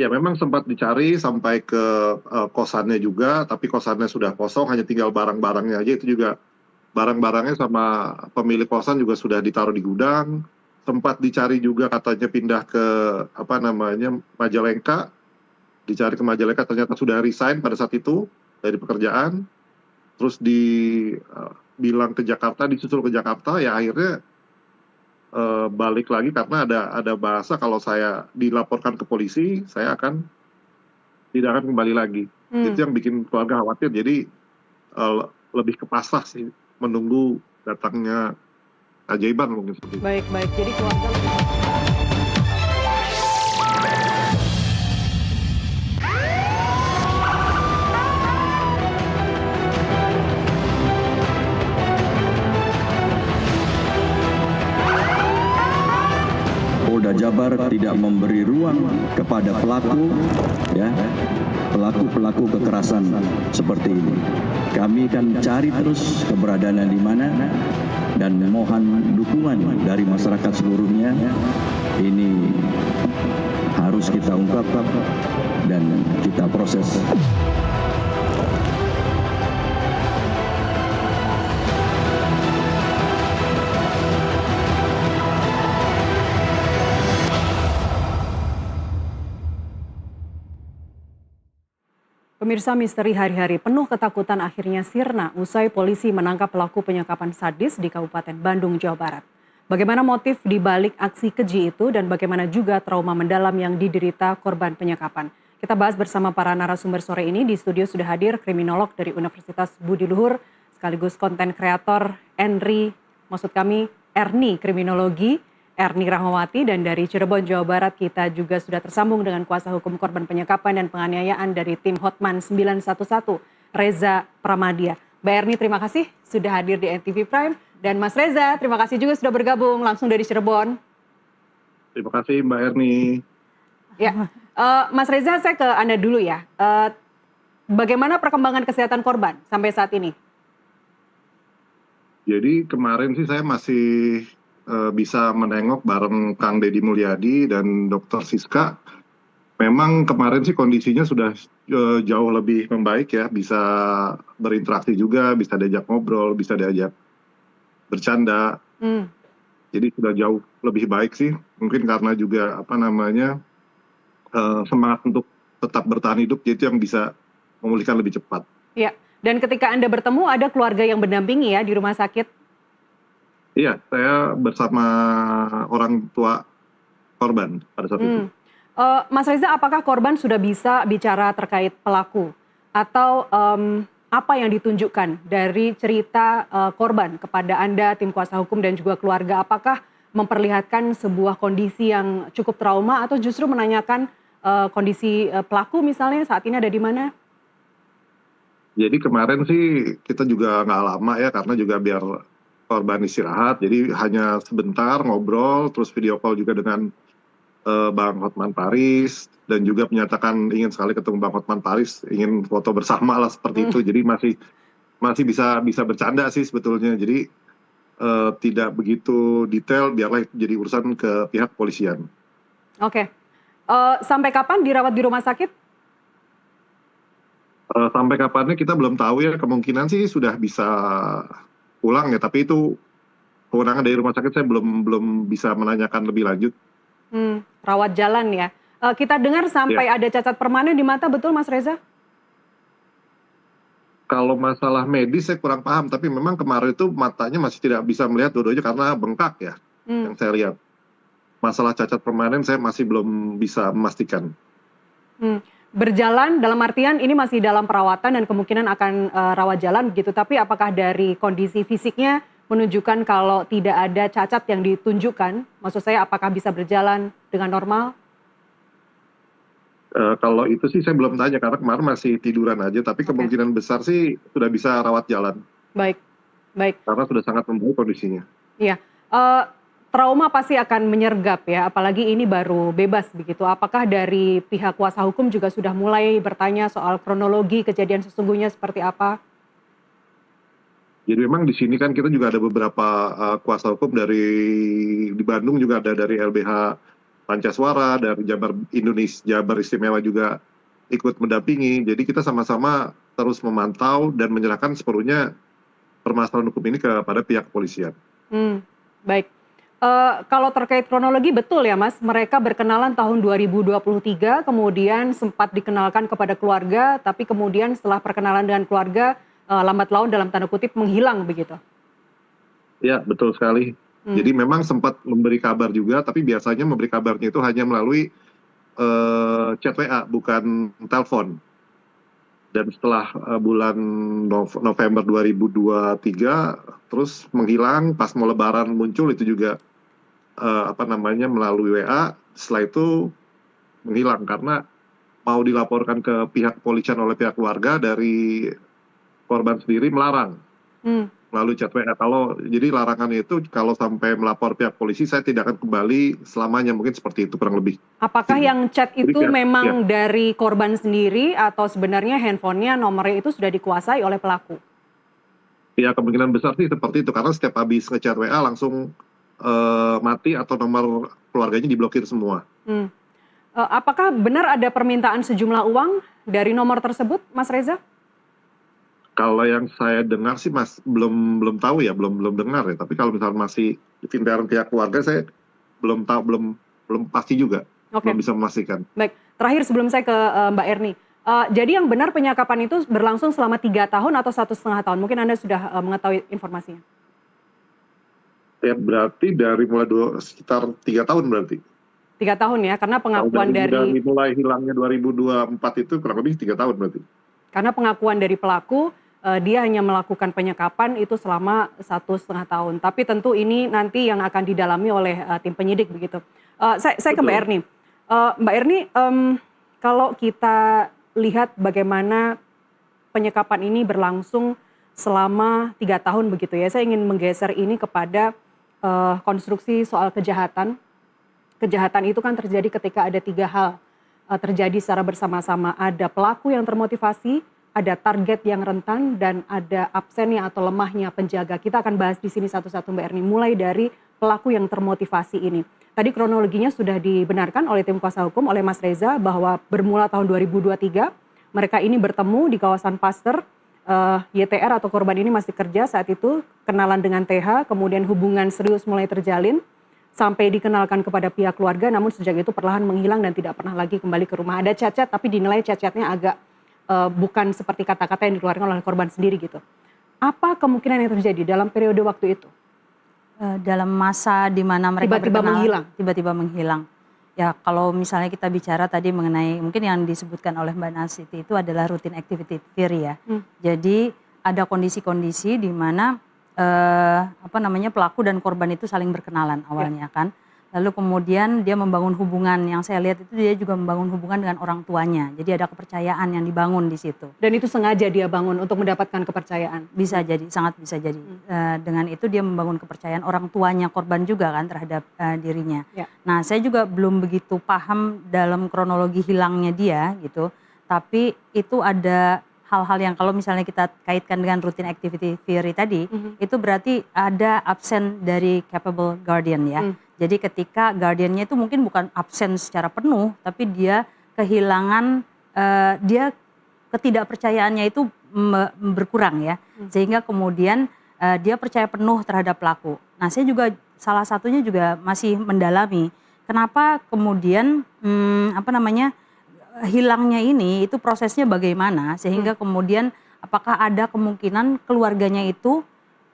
Ya memang sempat dicari sampai ke kosannya juga, tapi kosannya sudah kosong, hanya tinggal barang-barangnya aja. Itu juga barang-barangnya sama pemilik kosan juga sudah ditaruh di gudang. Sempat dicari juga katanya pindah ke apa namanya Majalengka, dicari ke Majalengka ternyata sudah resign pada saat itu dari pekerjaan. Terus bilang ke Jakarta, disusul ke Jakarta, ya akhirnya balik lagi karena ada bahasa kalau saya dilaporkan ke polisi, saya tidak akan kembali lagi. Itu Hmm. yang bikin keluarga khawatir. Jadi lebih ke pasrah sih, menunggu datangnya keajaiban mungkin seperti itu. Baik, baik. Jadi keluarga Polda Jabar tidak memberi ruang kepada pelaku, ya, pelaku kekerasan seperti ini. Kami akan cari terus keberadaannya di mana dan mohon dukungan dari masyarakat seluruhnya. Ini harus kita ungkap dan kita proses. Pemirsa, misteri hari-hari penuh ketakutan akhirnya sirna usai polisi menangkap pelaku penyekapan sadis di Kabupaten Bandung, Jawa Barat. Bagaimana motif di balik aksi keji itu dan bagaimana juga trauma mendalam yang diderita korban penyekapan. Kita bahas bersama para narasumber sore ini. Di studio sudah hadir kriminolog dari Universitas Budi Luhur sekaligus konten kreator Erni Kriminologi, Erni Rahmawati, dan dari Cirebon, Jawa Barat kita juga sudah tersambung dengan kuasa hukum korban penyekapan dan penganiayaan dari tim Hotman 911, Reza Pramadia. Mbak Erni, terima kasih sudah hadir di NTV Prime. Dan Mas Reza, terima kasih juga sudah bergabung langsung dari Cirebon. Terima kasih Mbak Erni. Ya, Mas Reza, saya ke Anda dulu ya. Bagaimana perkembangan kesehatan korban sampai saat ini? Jadi kemarin sih saya masih bisa menengok bareng Kang Deddy Mulyadi dan Dr. Siska. Memang kemarin sih kondisinya sudah jauh lebih membaik ya, bisa berinteraksi juga, bisa diajak ngobrol, bisa diajak bercanda. Jadi sudah jauh lebih baik sih. Mungkin karena juga apa namanya semangat untuk tetap bertahan hidup, itu yang bisa memulihkan lebih cepat. Ya, dan ketika Anda bertemu ada keluarga yang mendampingi ya di rumah sakit? Iya, saya bersama orang tua korban pada saat itu. Mas Reza, apakah korban sudah bisa bicara terkait pelaku? Atau apa yang ditunjukkan dari cerita korban kepada Anda, tim kuasa hukum dan juga keluarga? Apakah memperlihatkan sebuah kondisi yang cukup trauma atau justru menanyakan kondisi pelaku misalnya saat ini ada di mana? Jadi kemarin sih kita juga nggak lama ya, karena juga biar korban istirahat. Jadi hanya sebentar ngobrol, terus video call juga dengan Bang Hotman Paris, dan juga menyatakan ingin sekali ketemu Bang Hotman Paris, ingin foto bersama lah seperti itu. Jadi masih bisa bercanda sih sebetulnya. Jadi tidak begitu detail, biarlah itu jadi urusan ke pihak polisian. Oke. Sampai kapan dirawat di rumah sakit? Sampai kapannya kita belum tahu ya, kemungkinan sih sudah bisa pulang ya, tapi itu kewenangan dari rumah sakit, saya belum bisa menanyakan lebih lanjut. Rawat jalan ya. Kita dengar sampai Ya, ada cacat permanen di mata, betul Mas Reza? kalau masalah medis saya kurang paham, tapi memang kemarin itu matanya masih tidak bisa melihat dua-duanya karena bengkak ya, Hmm. yang saya lihat. Masalah cacat permanen saya masih belum bisa memastikan. Berjalan dalam artian ini masih dalam perawatan dan kemungkinan akan rawat jalan begitu. Tapi apakah dari kondisi fisiknya menunjukkan kalau tidak ada cacat yang ditunjukkan? Maksud saya apakah bisa berjalan dengan normal? Kalau itu sih saya belum tanya karena kemarin masih tiduran aja, tapi Oke, kemungkinan besar sih sudah bisa rawat jalan baik, baik. karena sudah sangat membaik kondisinya. Iya, eee, trauma pasti akan menyergap ya, apalagi ini baru bebas begitu. Apakah dari pihak kuasa hukum juga sudah mulai bertanya soal kronologi kejadian sesungguhnya seperti apa? Jadi memang di sini kan kita juga ada beberapa kuasa hukum dari di Bandung, juga ada dari LBH Pancaswara, dari Jabar Indonesia, Jabar Istimewa juga ikut mendampingi. Jadi kita sama-sama terus memantau dan menyerahkan sepenuhnya permasalahan hukum ini kepada pihak kepolisian. Baik. Kalau terkait kronologi betul ya Mas, mereka berkenalan tahun 2023, kemudian sempat dikenalkan kepada keluarga, tapi kemudian setelah perkenalan dengan keluarga, lambat laun dalam tanda kutip menghilang begitu? Ya, betul sekali. Jadi memang sempat memberi kabar juga, tapi biasanya memberi kabarnya itu hanya melalui chat WA, bukan telepon. Dan setelah bulan November 2023, terus menghilang, pas mau lebaran muncul itu juga melalui WA, setelah itu menghilang karena mau dilaporkan ke pihak kepolisian oleh pihak keluarga, dari korban sendiri melarang melalui chat WA. Jadi larangannya itu kalau sampai melapor pihak polisi, saya tidak akan kembali selamanya, mungkin seperti itu kurang lebih. Apakah yang chat itu memang ya, dari korban sendiri atau sebenarnya handphonenya, nomornya itu sudah dikuasai oleh pelaku? Ya, kemungkinan besar sih seperti itu, karena setiap habis ngechat WA langsung mati atau nomor keluarganya diblokir semua. Apakah benar ada permintaan sejumlah uang dari nomor tersebut, Mas Reza? Kalau yang saya dengar sih Mas, belum tahu ya, belum dengar ya. Tapi kalau misalnya masih pindahan pihak keluarga, saya belum tahu, belum pasti juga, belum bisa memastikan. Baik, terakhir sebelum saya ke Mbak Erni. Jadi yang benar penyekapan itu berlangsung selama 3 tahun atau 1,5 tahun? Mungkin Anda sudah mengetahui informasinya. Ya, berarti dari mulai sekitar 3 tahun berarti. 3 tahun ya, karena pengakuan dari mulai hilangnya 2024 itu kurang lebih 3 tahun berarti. Karena pengakuan dari pelaku, dia hanya melakukan penyekapan itu selama 1,5 tahun. Tapi tentu ini nanti yang akan didalami oleh tim penyidik begitu. Saya ke Mbak Erni. Mbak Erni, kalau kita lihat bagaimana penyekapan ini berlangsung selama 3 tahun begitu ya, saya ingin menggeser ini kepada konstruksi soal kejahatan. Kejahatan itu kan terjadi ketika ada 3 hal terjadi secara bersama-sama. Ada pelaku yang termotivasi, ada target yang rentan, dan ada absennya atau lemahnya penjaga. Kita akan bahas di sini satu-satu Mbak Erni, mulai dari pelaku yang termotivasi ini. Tadi kronologinya sudah dibenarkan oleh tim kuasa hukum, oleh Mas Reza, bahwa bermula tahun 2023, mereka ini bertemu di kawasan Paster. YTR atau korban ini masih kerja saat itu, kenalan dengan TH, kemudian hubungan serius mulai terjalin, sampai dikenalkan kepada pihak keluarga, namun sejak itu perlahan menghilang dan tidak pernah lagi kembali ke rumah. Ada chat-chat, tapi dinilai chat-chatnya agak bukan seperti kata-kata yang dikeluarkan oleh korban sendiri gitu. Apa kemungkinan yang terjadi dalam periode waktu itu? Dalam masa di mana mereka tiba-tiba menghilang. Ya, kalau misalnya kita bicara tadi mengenai mungkin yang disebutkan oleh Mbak Nasiti itu adalah routine activity theory ya. Jadi ada kondisi-kondisi di mana pelaku dan korban itu saling berkenalan awalnya kan. Lalu kemudian dia membangun hubungan, yang saya lihat itu dia juga membangun hubungan dengan orang tuanya. Jadi ada kepercayaan yang dibangun di situ. Dan itu sengaja dia bangun untuk mendapatkan kepercayaan? Bisa jadi, sangat bisa jadi. Dengan itu dia membangun kepercayaan orang tuanya korban juga kan terhadap dirinya. Ya. Nah, saya juga belum begitu paham dalam kronologi hilangnya dia gitu. Tapi itu ada hal-hal yang kalau misalnya kita kaitkan dengan routine activity theory tadi, itu berarti ada absen dari capable guardian ya. Jadi ketika guardiannya itu mungkin bukan absen secara penuh, tapi dia kehilangan, dia ketidakpercayaannya itu berkurang ya. Sehingga kemudian dia percaya penuh terhadap pelaku. Nah, saya juga salah satunya juga masih mendalami kenapa kemudian hilangnya ini itu prosesnya bagaimana, sehingga kemudian apakah ada kemungkinan keluarganya itu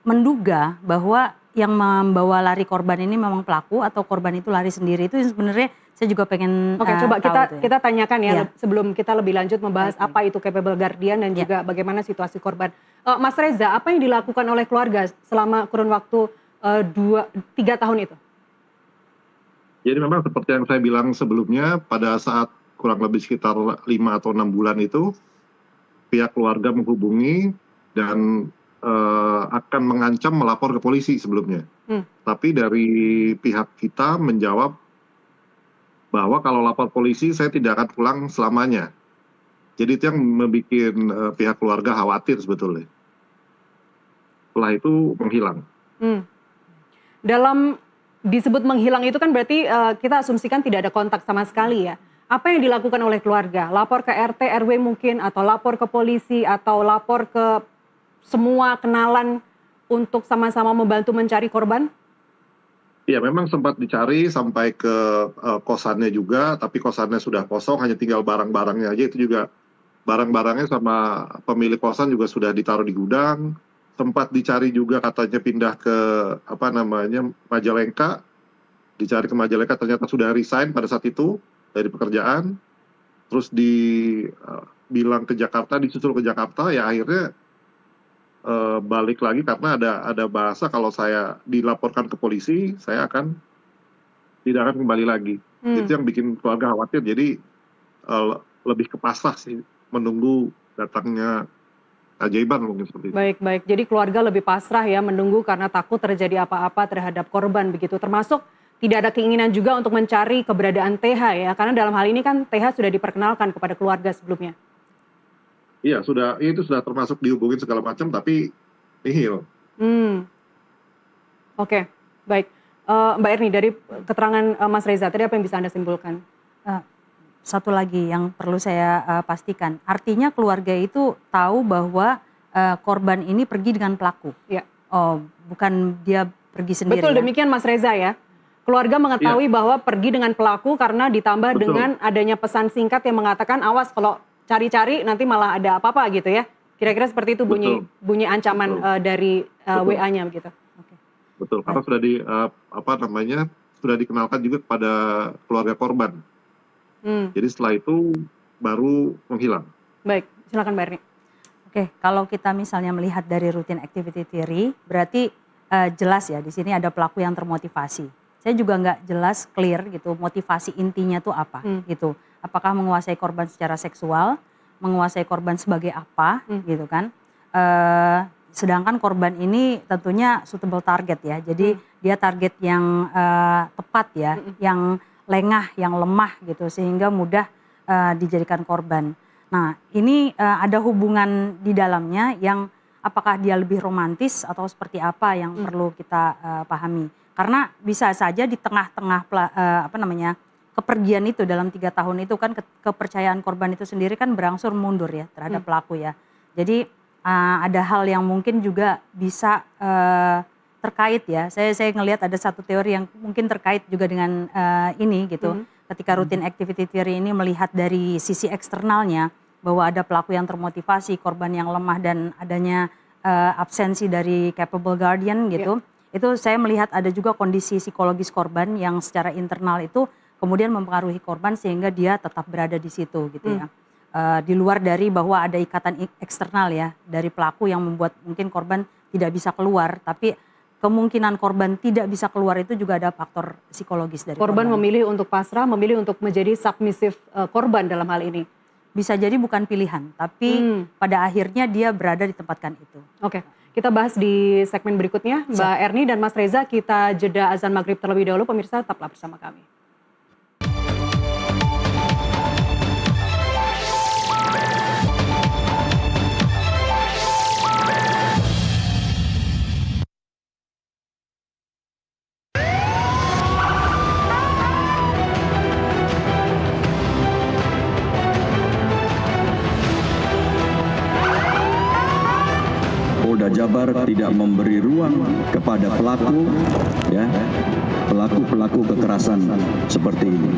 menduga bahwa yang membawa lari korban ini memang pelaku atau korban itu lari sendiri. Itu sebenarnya saya juga pengen coba tahu kita tanyakan ya sebelum kita lebih lanjut membahas apa itu capable guardian dan juga bagaimana situasi korban. Mas Reza, apa yang dilakukan oleh keluarga selama kurun waktu 3 tahun itu? Jadi memang seperti yang saya bilang sebelumnya, pada saat kurang lebih sekitar 5 atau 6 bulan itu, pihak keluarga menghubungi dan akan mengancam melapor ke polisi sebelumnya. Tapi dari pihak kita menjawab bahwa kalau lapor polisi saya tidak akan pulang selamanya. Jadi itu yang membuat pihak keluarga khawatir sebetulnya. Setelah itu menghilang. disebut menghilang itu kan berarti kita asumsikan tidak ada kontak sama sekali ya. Apa yang dilakukan oleh keluarga? Lapor ke RT, RW mungkin, atau lapor ke polisi, atau lapor ke semua kenalan untuk sama-sama membantu mencari korban? Iya, memang sempat dicari sampai ke kosannya juga, tapi kosannya sudah kosong, hanya tinggal barang-barangnya aja. Itu juga barang-barangnya sama pemilik kosan juga sudah ditaruh di gudang. Sempat dicari juga katanya pindah ke Majalengka, dicari ke Majalengka ternyata sudah resign pada saat itu dari pekerjaan. Terus bilang ke Jakarta, disusul ke Jakarta, ya akhirnya balik lagi karena ada bahasa kalau saya dilaporkan ke polisi, saya tidak akan kembali lagi. Itu yang bikin keluarga khawatir. Jadi lebih ke pasrah sih, menunggu datangnya keajaiban mungkin seperti itu. Baik. Jadi keluarga lebih pasrah ya, menunggu karena takut terjadi apa-apa terhadap korban begitu. Termasuk tidak ada keinginan juga untuk mencari keberadaan TH ya, karena dalam hal ini kan TH sudah diperkenalkan kepada keluarga sebelumnya. Iya, itu sudah termasuk dihubungin segala macam, tapi nihil. Oke, baik. Mbak Erni, dari keterangan Mas Reza, tadi apa yang bisa Anda simpulkan? Satu lagi yang perlu saya pastikan, artinya keluarga itu tahu bahwa korban ini pergi dengan pelaku. Ya. Oh, bukan dia pergi sendiri. Betul, ya? demikian Mas Reza ya. Keluarga mengetahui bahwa pergi dengan pelaku karena ditambah dengan adanya pesan singkat yang mengatakan awas kalau cari-cari nanti malah ada apa-apa gitu ya. Kira-kira seperti itu bunyi ancaman dari WA-nya begitu. Betul, karena sudah dikenalkan juga kepada keluarga korban. Jadi setelah itu baru menghilang. Baik, silakan Mbak Erni. Oke, kalau kita misalnya melihat dari routine activity theory, berarti jelas ya di sini ada pelaku yang termotivasi. Saya juga nggak jelas clear gitu motivasi intinya tuh apa gitu. Apakah menguasai korban secara seksual, menguasai korban sebagai apa gitu kan. Sedangkan korban ini tentunya suitable target ya. Jadi dia target yang tepat ya, yang lengah, yang lemah gitu sehingga mudah dijadikan korban. Nah ini ada hubungan di dalamnya yang apakah dia lebih romantis atau seperti apa yang perlu kita pahami. Karena bisa saja di tengah-tengah kepergian itu dalam 3 tahun itu kan kepercayaan korban itu sendiri kan berangsur mundur ya terhadap pelaku ya. Jadi ada hal yang mungkin juga bisa terkait ya. Saya ngelihat ada satu teori yang mungkin terkait juga dengan ini gitu. Ketika routine activity theory ini melihat dari sisi eksternalnya bahwa ada pelaku yang termotivasi, korban yang lemah dan adanya absensi dari capable guardian gitu. Itu saya melihat ada juga kondisi psikologis korban yang secara internal itu kemudian mempengaruhi korban sehingga dia tetap berada di situ gitu ya. Di luar dari bahwa ada ikatan eksternal ya dari pelaku yang membuat mungkin korban tidak bisa keluar, tapi kemungkinan korban tidak bisa keluar itu juga ada faktor psikologis dari korban. Memilih untuk pasrah, memilih untuk menjadi submissive korban dalam hal ini. Bisa jadi bukan pilihan, tapi pada akhirnya dia berada di tempatkan itu. Oke, kita bahas di segmen berikutnya. Mbak Erni dan Mas Reza, kita jeda azan maghrib terlebih dahulu. Pemirsa tetaplah bersama kami. Polda Jabar tidak memberi ruang kepada pelaku kekerasan seperti ini.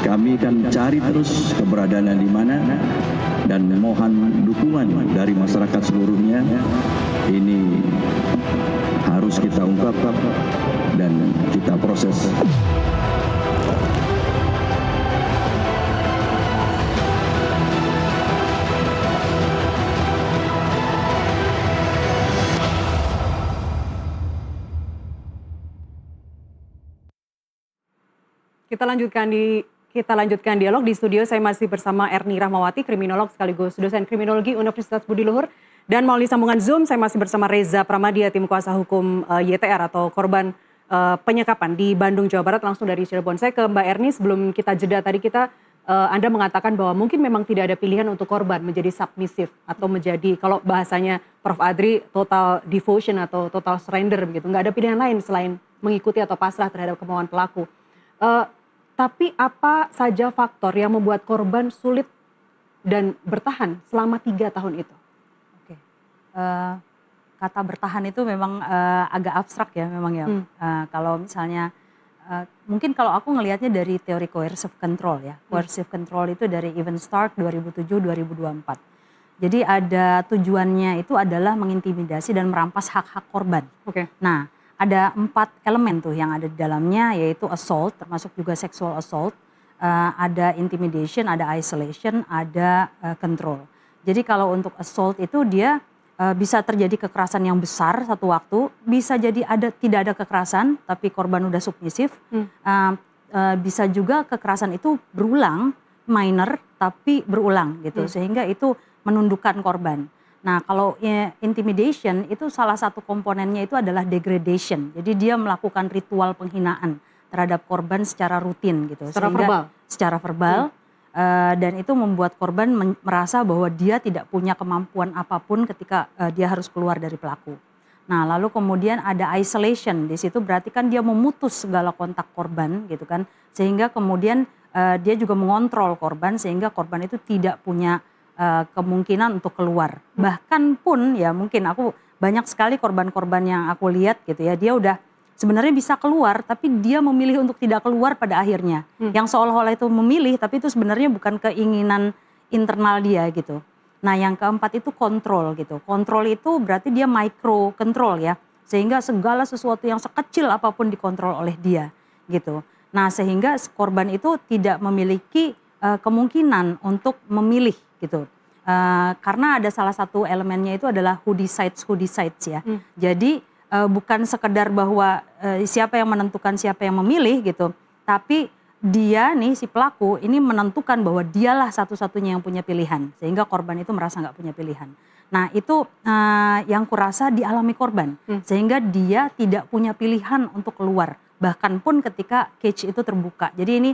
Kami akan cari terus keberadaannya di mana dan mohon dukungan dari masyarakat seluruhnya. Ini harus kita ungkap dan kita proses. Kita lanjutkan dialog di studio. Saya masih bersama Erni Rahmawati, kriminolog sekaligus dosen kriminologi Universitas Budi Luhur, dan melalui sambungan Zoom saya masih bersama Reza Pramadia, tim kuasa hukum YTR atau korban penyekapan di Bandung, Jawa Barat, langsung dari Cirebon. Saya ke Mbak Erni, sebelum kita jeda tadi Anda mengatakan bahwa mungkin memang tidak ada pilihan untuk korban menjadi submissive atau menjadi, kalau bahasanya Prof. Adri, total devotion atau total surrender begitu. Nggak ada pilihan lain selain mengikuti atau pasrah terhadap kemauan pelaku. Tapi apa saja faktor yang membuat korban sulit dan bertahan selama 3 tahun itu? Oke. Kata bertahan itu memang agak abstrak ya memang ya. Kalau misalnya mungkin kalau aku ngelihatnya dari teori coercive control ya. Coercive control itu dari Evan Stark 2007-2024. Jadi ada tujuannya itu adalah mengintimidasi dan merampas hak-hak korban. Oke. Nah, ada 4 elemen tuh yang ada di dalamnya, yaitu assault, termasuk juga sexual assault, ada intimidation, ada isolation, ada control. Jadi kalau untuk assault itu dia bisa terjadi kekerasan yang besar satu waktu, bisa jadi tidak ada kekerasan tapi korban udah submisif. Bisa juga kekerasan itu berulang, minor tapi berulang gitu, sehingga itu menundukkan korban. Nah kalau intimidation itu salah satu komponennya itu adalah degradation. Jadi dia melakukan ritual penghinaan terhadap korban secara rutin gitu. Secara verbal. Dan itu membuat korban merasa bahwa dia tidak punya kemampuan apapun ketika dia harus keluar dari pelaku. Nah lalu kemudian ada isolation, di situ berarti kan dia memutus segala kontak korban gitu kan. Sehingga kemudian dia juga mengontrol korban sehingga korban itu tidak punya kemungkinan untuk keluar. Bahkan pun ya mungkin aku banyak sekali korban-korban yang aku lihat gitu ya, dia udah sebenarnya bisa keluar tapi dia memilih untuk tidak keluar pada akhirnya. Yang seolah-olah itu memilih tapi itu sebenarnya bukan keinginan internal dia gitu. Nah yang keempat itu kontrol gitu. Kontrol itu berarti dia micro control ya. Sehingga segala sesuatu yang sekecil apapun dikontrol oleh dia gitu. Nah sehingga korban itu tidak memiliki kemungkinan untuk memilih gitu. Karena ada salah satu elemennya itu adalah who decides ya. Jadi bukan sekedar bahwa siapa yang menentukan siapa yang memilih gitu. Tapi dia nih si pelaku ini menentukan bahwa dialah satu-satunya yang punya pilihan. Sehingga korban itu merasa nggak punya pilihan. Nah itu yang kurasa dialami korban. Sehingga dia tidak punya pilihan untuk keluar. Bahkan pun ketika cage itu terbuka. Jadi ini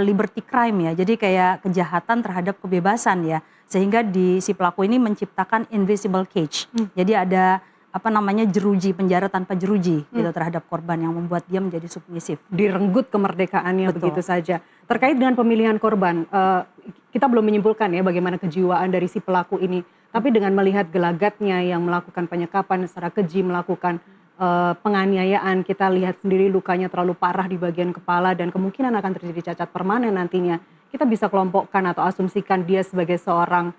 liberty crime ya. Jadi kayak kejahatan terhadap kebebasan ya. Sehingga si pelaku ini menciptakan invisible cage. Jadi ada jeruji, penjara tanpa jeruji gitu terhadap korban yang membuat dia menjadi submisif. Direnggut kemerdekaannya. Betul. Begitu saja. Terkait dengan pemilihan korban, kita belum menyimpulkan ya bagaimana kejiwaan dari si pelaku ini. Tapi dengan melihat gelagatnya yang melakukan penyekapan secara keji, melakukan penganiayaan, kita lihat sendiri lukanya terlalu parah di bagian kepala dan kemungkinan akan terjadi cacat permanen nantinya. Kita bisa kelompokkan atau asumsikan dia sebagai seorang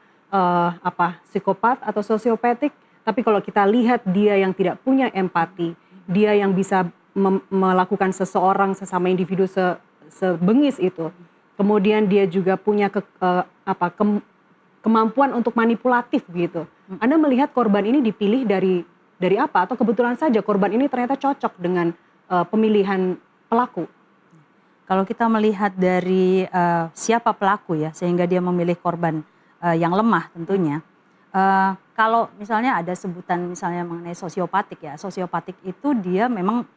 psikopat atau sosiopatik. Tapi kalau kita lihat dia yang tidak punya empati, dia yang bisa melakukan seseorang sesama individu sebengis itu, kemudian dia juga punya kemampuan untuk manipulatif gitu. Anda melihat korban ini dipilih dari apa? Atau kebetulan saja korban ini ternyata cocok dengan pemilihan pelaku? Kalau kita melihat dari siapa pelaku ya, sehingga dia memilih korban yang lemah tentunya. Kalau misalnya ada sebutan misalnya mengenai sosiopatik ya, sosiopatik itu dia memang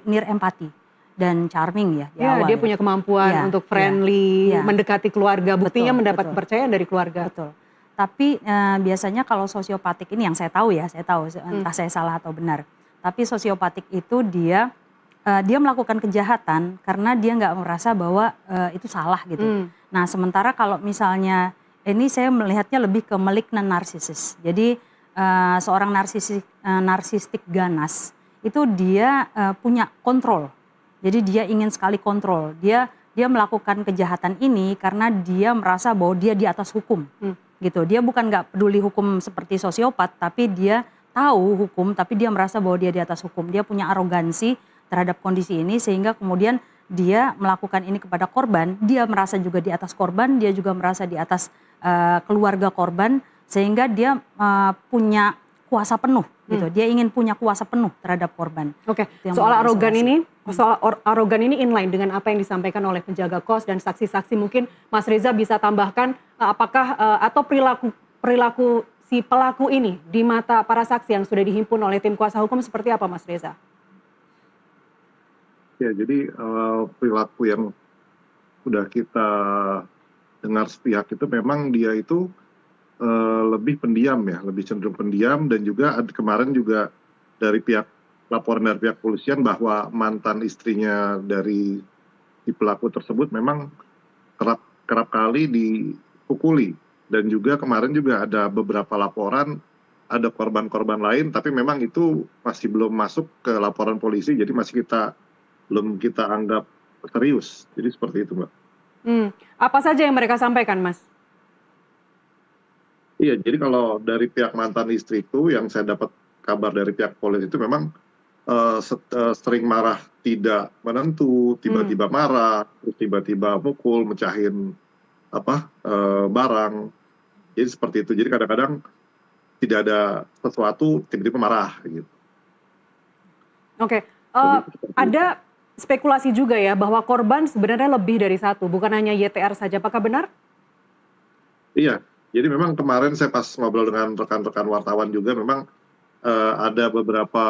near empati dan charming ya di awal. Dia punya kemampuan untuk friendly, mendekati keluarga, buktinya mendapat kepercayaan dari keluarga. Betul. Tapi biasanya kalau sosiopatik ini yang saya tahu entah saya salah atau benar. Tapi sosiopatik itu dia melakukan kejahatan karena dia nggak merasa bahwa itu salah gitu. Nah sementara kalau misalnya ini saya melihatnya lebih ke malignant narcissist. Jadi seorang narsistik ganas itu dia punya kontrol. Jadi dia ingin sekali kontrol. Dia melakukan kejahatan ini karena dia merasa bahwa dia di atas hukum. Gitu. Dia bukan nggak peduli hukum seperti sosiopat, tapi dia tahu hukum, tapi dia merasa bahwa dia di atas hukum. Dia punya arogansi terhadap kondisi ini sehingga kemudian dia melakukan ini kepada korban. Dia merasa juga di atas korban, dia juga merasa di atas keluarga korban, sehingga dia punya kuasa penuh gitu. Dia ingin punya kuasa penuh terhadap korban. Oke. Soal arogan ini inline dengan apa yang disampaikan oleh penjaga kos dan saksi-saksi. Mungkin Mas Reza bisa tambahkan apakah atau perilaku si pelaku ini di mata para saksi yang sudah dihimpun oleh tim kuasa hukum seperti apa, Mas Reza? Ya, jadi perilaku yang sudah kita dengar sepihak itu memang dia itu lebih pendiam ya, lebih cenderung pendiam, dan juga kemarin juga dari pihak laporan dari pihak polisian bahwa mantan istrinya dari si pelaku tersebut memang kerap kali dipukuli. Dan juga kemarin juga ada beberapa laporan, ada korban-korban lain, tapi memang itu masih belum masuk ke laporan polisi, jadi belum kita anggap serius. Jadi seperti itu, Mbak. Apa saja yang mereka sampaikan, Mas? Iya, jadi kalau dari pihak mantan istri itu yang saya dapat kabar dari pihak polisi itu memang sering marah tidak menentu, tiba-tiba marah, terus tiba-tiba mukul, mecahin barang. Jadi seperti itu. Jadi kadang-kadang tidak ada sesuatu tiba-tiba marah gitu. Oke, ada spekulasi juga ya bahwa korban sebenarnya lebih dari satu, bukan hanya YTR saja. Apakah benar? Iya, jadi memang kemarin saya pas ngobrol dengan rekan-rekan wartawan juga memang ada beberapa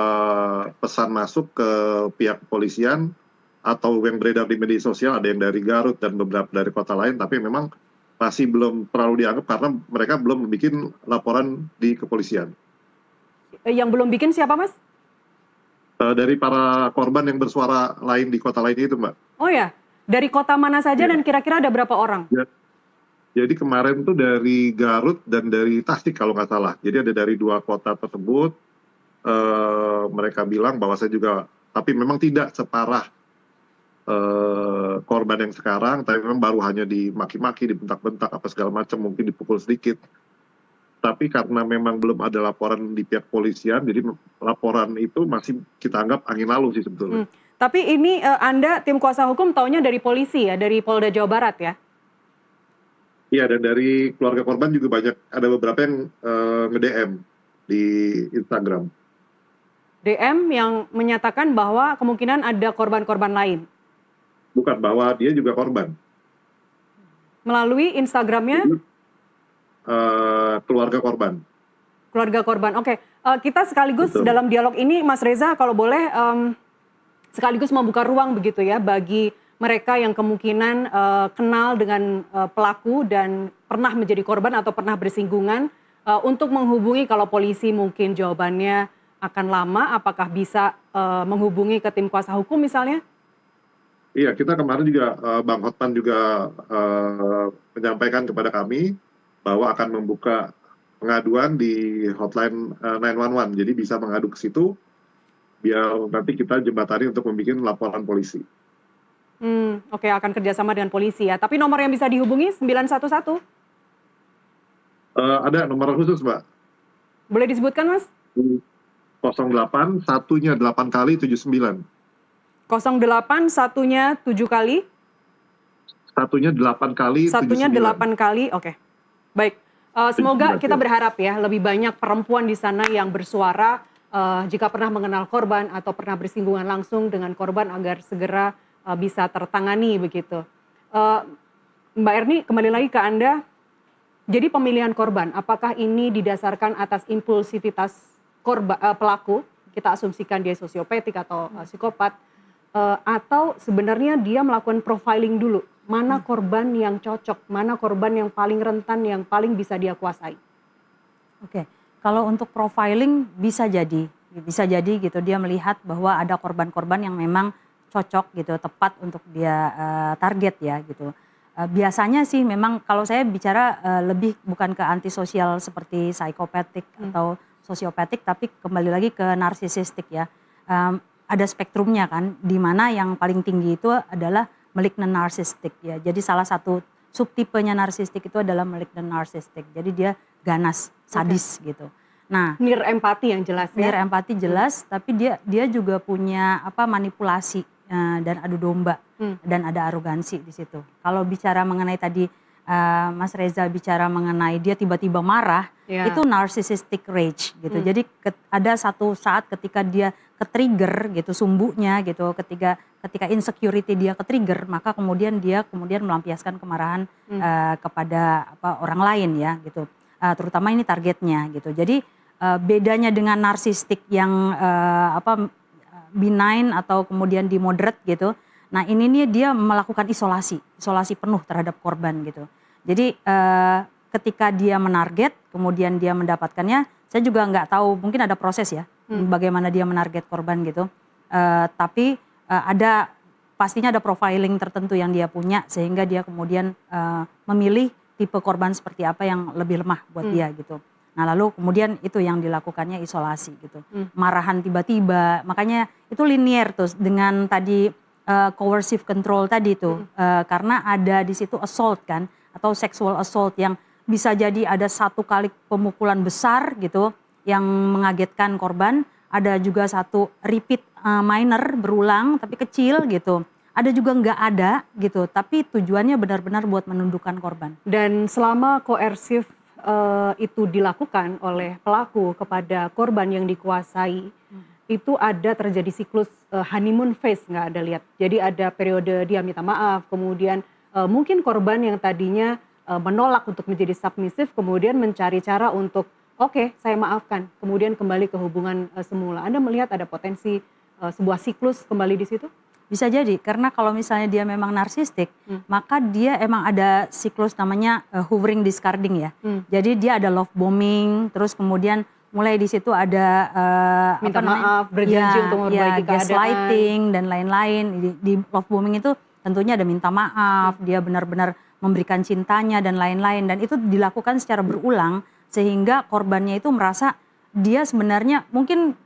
pesan masuk ke pihak kepolisian atau yang beredar di media sosial, ada yang dari Garut dan beberapa dari kota lain, tapi memang masih belum terlalu dianggap karena mereka belum bikin laporan di kepolisian. Yang belum bikin siapa, Mas? Dari para korban yang bersuara lain di kota lain itu, Mbak. Oh ya, dari kota mana saja dan kira-kira ada berapa orang? Ya. Jadi kemarin tuh dari Garut dan dari Tasik kalau nggak salah. Jadi ada dari 2 kota tersebut, mereka bilang bahwa saya juga, tapi memang tidak separah korban yang sekarang, tapi memang baru hanya dimaki-maki, dibentak-bentak, apa segala macam, mungkin dipukul sedikit. Tapi karena memang belum ada laporan di pihak polisian, jadi laporan itu masih kita anggap angin lalu sih sebetulnya. Tapi ini Anda tim kuasa hukum taunya dari polisi ya, dari Polda Jawa Barat ya? Iya, dan dari keluarga korban juga banyak, ada beberapa yang nge-DM di Instagram. DM yang menyatakan bahwa kemungkinan ada korban-korban lain? Bukan, bahwa dia juga korban. Melalui Instagramnya? Keluarga korban. Keluarga korban, oke. Kita sekaligus Betul. dalam dialog ini, Mas Reza, kalau boleh sekaligus membuka ruang begitu ya bagi mereka yang kemungkinan kenal dengan pelaku dan pernah menjadi korban atau pernah bersinggungan untuk menghubungi. Kalau polisi mungkin jawabannya akan lama, apakah bisa menghubungi ke tim kuasa hukum misalnya? Iya, kita kemarin juga Bang Hotman juga menyampaikan kepada kami bahwa akan membuka pengaduan di hotline 911. Jadi bisa mengadu ke situ, biar nanti kita jembatani untuk membuat laporan polisi. Oke, akan kerjasama dengan polisi ya. Tapi nomor yang bisa dihubungi 911? Ada nomor khusus, Mbak. Boleh disebutkan, Mas? 08 1-nya 8 kali 79. 08 1-nya 7 kali? 1-nya 8 kali 1-nya 79. 8 kali, oke. Baik, semoga kita berharap ya lebih banyak perempuan di sana yang bersuara jika pernah mengenal korban atau pernah bersinggungan langsung dengan korban agar segera bisa tertangani begitu. Mbak Erni, kembali lagi ke Anda. Jadi pemilihan korban, apakah ini didasarkan atas impulsivitas pelaku? Kita asumsikan dia sosiopatik atau psikopat, atau sebenarnya dia melakukan profiling dulu. Mana korban yang cocok, mana korban yang paling rentan, yang paling bisa dia kuasai? Oke, kalau untuk profiling bisa jadi gitu dia melihat bahwa ada korban-korban yang memang cocok gitu, tepat untuk dia target ya gitu. Biasanya sih memang kalau saya bicara lebih bukan ke antisosial seperti psikopatik atau sosiopatik, tapi kembali lagi ke narsisistik ya. Ada spektrumnya kan, di mana yang paling tinggi itu adalah malignant narcissistic ya. Jadi salah satu subtipenya narsistik itu adalah malignant narcissistic. Jadi dia ganas, sadis gitu. Nah, Nir empati yang jelas ya. Nir empati jelas, tapi dia juga punya manipulasi dan adu domba dan ada arogansi di situ. Kalau bicara mengenai tadi Mas Reza bicara mengenai dia tiba-tiba marah, itu narcissistic rage gitu. Jadi ada satu saat ketika dia ke-trigger gitu sumbunya gitu, ketika insecurity dia ke-trigger, maka kemudian dia melampiaskan kemarahan kepada orang lain ya gitu. Terutama ini targetnya gitu. Jadi bedanya dengan narsistik yang benign atau kemudian di moderate gitu. Nah ini nih dia melakukan isolasi penuh terhadap korban gitu. Jadi ketika dia menarget, kemudian dia mendapatkannya, saya juga nggak tahu, mungkin ada proses ya, bagaimana dia menarget korban gitu. Tapi pastinya ada profiling tertentu yang dia punya sehingga dia kemudian memilih tipe korban seperti apa yang lebih lemah buat dia gitu. Nah lalu kemudian itu yang dilakukannya isolasi gitu. Marahan tiba-tiba, makanya itu linier tuh dengan tadi coercive control tadi tuh. Karena ada di situ assault kan, atau sexual assault yang bisa jadi ada satu kali pemukulan besar gitu yang mengagetkan korban. Ada juga satu repeat minor berulang tapi kecil gitu. Ada juga nggak ada gitu, tapi tujuannya benar-benar buat menundukkan korban. Dan selama koersif itu dilakukan oleh pelaku kepada korban yang dikuasai, itu ada terjadi siklus honeymoon phase, nggak ada lihat. Jadi ada periode dia minta maaf, kemudian mungkin korban yang tadinya menolak untuk menjadi submisif, kemudian mencari cara untuk oke, saya maafkan, kemudian kembali ke hubungan semula. Anda melihat ada potensi sebuah siklus kembali di situ? Bisa jadi, karena kalau misalnya dia memang narsistik, maka dia emang ada siklus namanya hovering discarding ya. Jadi dia ada love bombing, terus kemudian mulai di situ ada minta maaf, berjanji untuk memperbaiki keadaan, gaslighting dan lain-lain. Di love bombing itu tentunya ada minta maaf, dia benar-benar memberikan cintanya dan lain-lain, dan itu dilakukan secara berulang sehingga korbannya itu merasa dia sebenarnya mungkin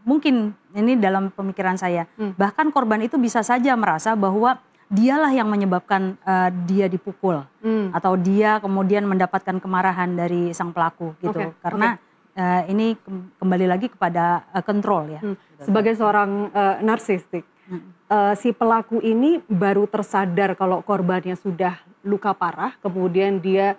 ini dalam pemikiran saya, bahkan korban itu bisa saja merasa bahwa dialah yang menyebabkan dia dipukul atau dia kemudian mendapatkan kemarahan dari sang pelaku gitu. Karena ini kembali lagi kepada kontrol ya. Sebagai seorang narsistik, si pelaku ini baru tersadar kalau korbannya sudah luka parah, kemudian dia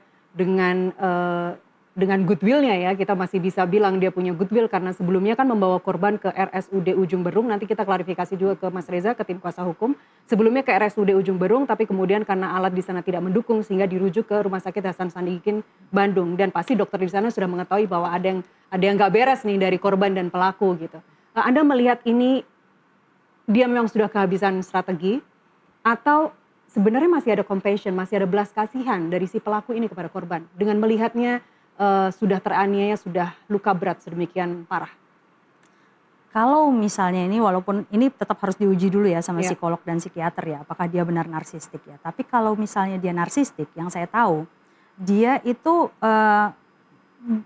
dengan goodwill-nya ya, kita masih bisa bilang dia punya goodwill karena sebelumnya kan membawa korban ke RSUD Ujung Berung. Nanti kita klarifikasi juga ke Mas Reza, ke tim kuasa hukum. Sebelumnya ke RSUD Ujung Berung, tapi kemudian karena alat di sana tidak mendukung sehingga dirujuk ke Rumah Sakit Hasan Sadikin Bandung. Dan pasti dokter di sana sudah mengetahui bahwa ada yang nggak beres nih dari korban dan pelaku gitu. Anda melihat ini dia memang sudah kehabisan strategi atau sebenarnya masih ada compassion, masih ada belas kasihan dari si pelaku ini kepada korban dengan melihatnya sudah teraniaya, sudah luka berat sedemikian parah? Kalau misalnya ini, walaupun ini tetap harus diuji dulu ya sama psikolog dan psikiater ya, apakah dia benar narsistik ya. Tapi kalau misalnya dia narsistik, yang saya tahu, dia itu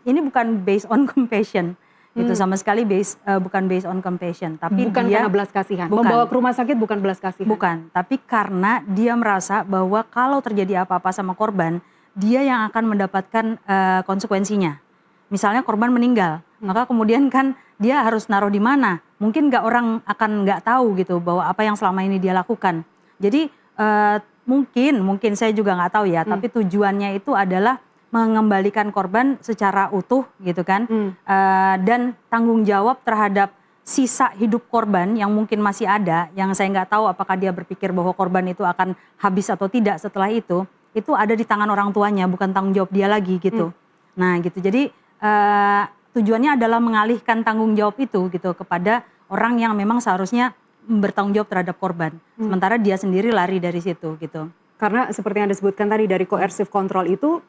ini bukan based on compassion, itu sama sekali bukan based on compassion. Tapi bukan dia, karena belas kasihan, bukan, membawa ke rumah sakit bukan belas kasihan. Bukan, tapi karena dia merasa bahwa kalau terjadi apa-apa sama korban, dia yang akan mendapatkan konsekuensinya. Misalnya korban meninggal, maka kemudian kan dia harus naruh di mana. Mungkin orang akan nggak tahu gitu bahwa apa yang selama ini dia lakukan. Jadi mungkin saya juga nggak tahu ya, tapi tujuannya itu adalah mengembalikan korban secara utuh gitu kan. Dan tanggung jawab terhadap sisa hidup korban yang mungkin masih ada, yang saya nggak tahu apakah dia berpikir bahwa korban itu akan habis atau tidak setelah itu ada di tangan orang tuanya, bukan tanggung jawab dia lagi gitu. Nah gitu, jadi tujuannya adalah mengalihkan tanggung jawab itu gitu kepada orang yang memang seharusnya bertanggung jawab terhadap korban. Sementara dia sendiri lari dari situ gitu. Karena seperti yang Anda sebutkan tadi dari coercive control itu,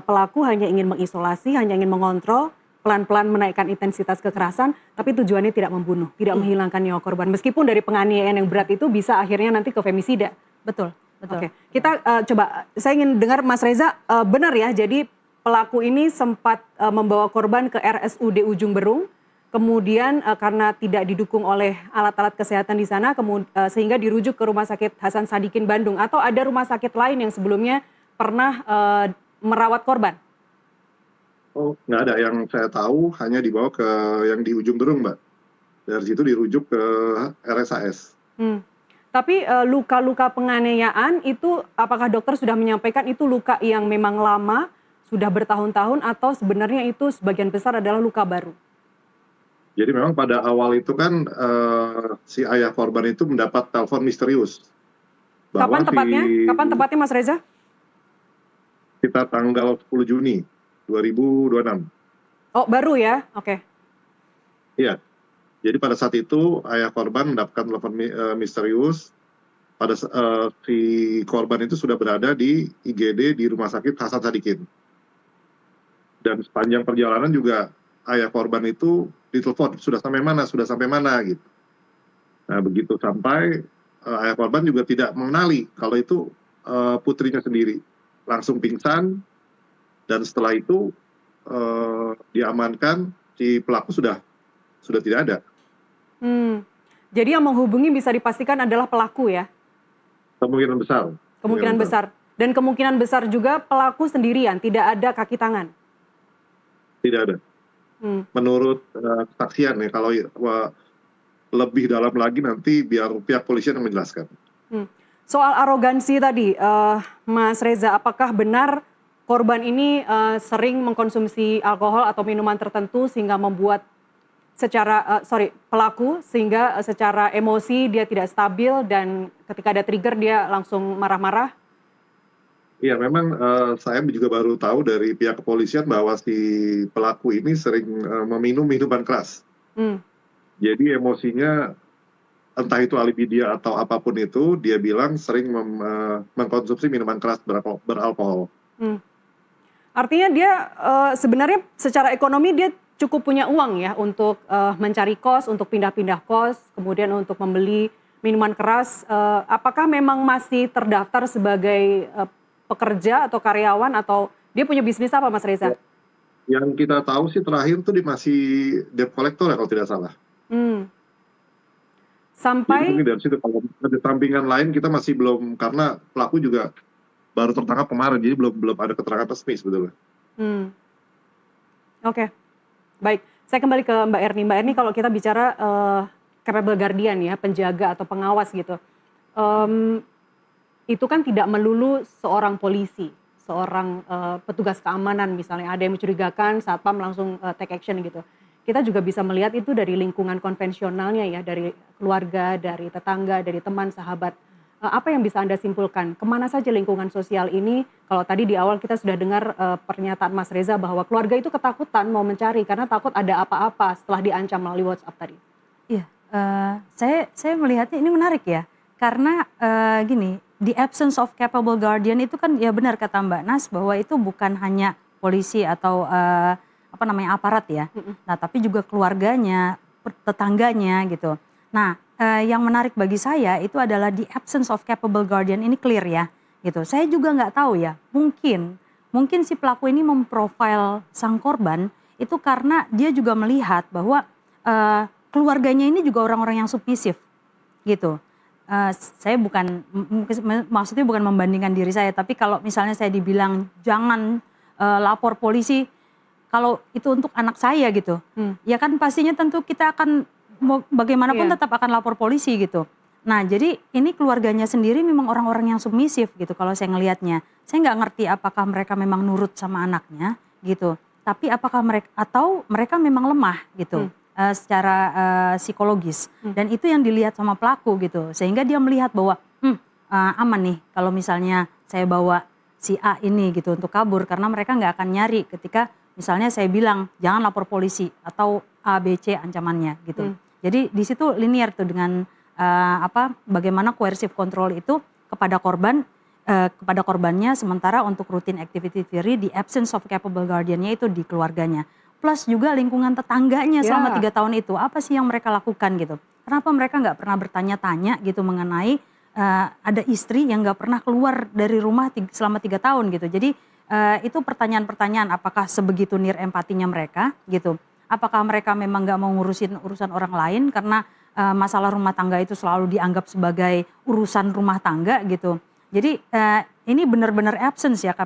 pelaku hanya ingin mengisolasi, hanya ingin mengontrol, pelan-pelan menaikkan intensitas kekerasan, tapi tujuannya tidak membunuh, tidak menghilangkan nyawa korban. Meskipun dari penganiayaan yang berat itu bisa akhirnya nanti ke femisida. Betul. Oke, kita coba, saya ingin dengar Mas Reza, benar ya, jadi pelaku ini sempat membawa korban ke RSUD Ujung Berung, kemudian karena tidak didukung oleh alat-alat kesehatan di sana, sehingga dirujuk ke Rumah Sakit Hasan Sadikin Bandung, atau ada rumah sakit lain yang sebelumnya pernah merawat korban? Oh, nggak ada, yang saya tahu hanya dibawa ke yang di Ujung Berung, Mbak. Dari situ dirujuk ke RSAS. Tapi luka-luka penganiayaan itu apakah dokter sudah menyampaikan itu luka yang memang lama, sudah bertahun-tahun, atau sebenarnya itu sebagian besar adalah luka baru? Jadi memang pada awal itu kan si ayah korban itu mendapat telepon misterius. Kapan tepatnya Mas Reza? Kita tanggal 10 Juni 2026. Oh baru ya, oke. Iya. Jadi pada saat itu ayah korban mendapatkan telepon misterius. Pada si korban itu sudah berada di IGD di Rumah Sakit Hasan Sadikin. Dan sepanjang perjalanan juga ayah korban itu ditelepon, sudah sampai mana gitu. Nah begitu sampai ayah korban juga tidak mengenali kalau itu putrinya sendiri, langsung pingsan, dan setelah itu diamankan, si pelaku sudah tidak ada. Jadi yang menghubungi bisa dipastikan adalah pelaku ya? Kemungkinan besar. Kemungkinan besar. Dan kemungkinan besar juga pelaku sendirian, tidak ada kaki tangan? Tidak ada. Menurut kesaksian ya, kalau lebih dalam lagi nanti biar pihak polisian yang menjelaskan. Soal arogansi tadi, Mas Reza, apakah benar korban ini sering mengkonsumsi alkohol atau minuman tertentu sehingga membuat pelaku sehingga secara emosi dia tidak stabil dan ketika ada trigger dia langsung marah-marah? Iya, memang saya juga baru tahu dari pihak kepolisian bahwa si pelaku ini sering meminum minuman keras. Jadi emosinya, entah itu alibi dia atau apapun itu, dia bilang sering mengkonsumsi minuman keras beralkohol. Artinya dia sebenarnya secara ekonomi dia cukup punya uang ya untuk mencari kos, untuk pindah-pindah kos, kemudian untuk membeli minuman keras. Apakah memang masih terdaftar sebagai pekerja atau karyawan, atau dia punya bisnis apa, Mas Reza? Yang kita tahu sih terakhir tuh dia masih debt collector ya kalau tidak salah. Sampai jadi dari situ, kalau ada sampingan lain kita masih belum, karena pelaku juga baru tertangkap kemarin, jadi belum ada keterangan resmi sebetulnya. Oke, baik. Saya kembali ke Mbak Erni. Mbak Erni, kalau kita bicara capable guardian ya, penjaga atau pengawas gitu, itu kan tidak melulu seorang polisi, seorang petugas keamanan misalnya, ada yang mencurigakan, satpam langsung take action gitu. Kita juga bisa melihat itu dari lingkungan konvensionalnya ya, dari keluarga, dari tetangga, dari teman, sahabat. Apa yang bisa Anda simpulkan? Kemana saja lingkungan sosial ini? Kalau tadi di awal kita sudah dengar pernyataan Mas Reza bahwa keluarga itu ketakutan mau mencari karena takut ada apa-apa setelah diancam melalui WhatsApp tadi. Iya, saya melihatnya ini menarik ya, karena gini, the absence of capable guardian itu kan ya benar kata Mbak Nas bahwa itu bukan hanya polisi atau aparat ya. Nah, tapi juga keluarganya, tetangganya gitu. Nah, yang menarik bagi saya itu adalah the absence of capable guardian ini clear ya gitu. Saya juga nggak tahu ya, mungkin si pelaku ini memprofil sang korban itu karena dia juga melihat bahwa keluarganya ini juga orang-orang yang submisif gitu. Saya maksudnya bukan membandingkan diri saya, tapi kalau misalnya saya dibilang jangan lapor polisi, kalau itu untuk anak saya gitu, ya kan pastinya tentu kita akan bagaimanapun tetap akan lapor polisi gitu. Nah, jadi ini keluarganya sendiri memang orang-orang yang submisif gitu kalau saya ngelihatnya. Saya nggak ngerti apakah mereka memang nurut sama anaknya gitu, tapi apakah mereka memang lemah gitu secara psikologis. Dan itu yang dilihat sama pelaku gitu, sehingga dia melihat bahwa aman nih kalau misalnya saya bawa si A ini gitu untuk kabur, karena mereka nggak akan nyari ketika misalnya saya bilang jangan lapor polisi atau A, B, C ancamannya gitu. Jadi di situ linear tuh dengan bagaimana coercive control itu kepada korbannya, sementara untuk routine activity theory the absence of capable guardiannya itu di keluarganya. Plus juga lingkungan tetangganya selama 3 tahun itu apa sih yang mereka lakukan gitu. Kenapa mereka nggak pernah bertanya-tanya gitu mengenai ada istri yang nggak pernah keluar dari rumah selama 3 tahun gitu. Jadi itu pertanyaan-pertanyaan, apakah sebegitu near empatinya mereka gitu. Apakah mereka memang nggak mau ngurusin urusan orang lain karena masalah rumah tangga itu selalu dianggap sebagai urusan rumah tangga gitu. Jadi ini benar-benar absence ya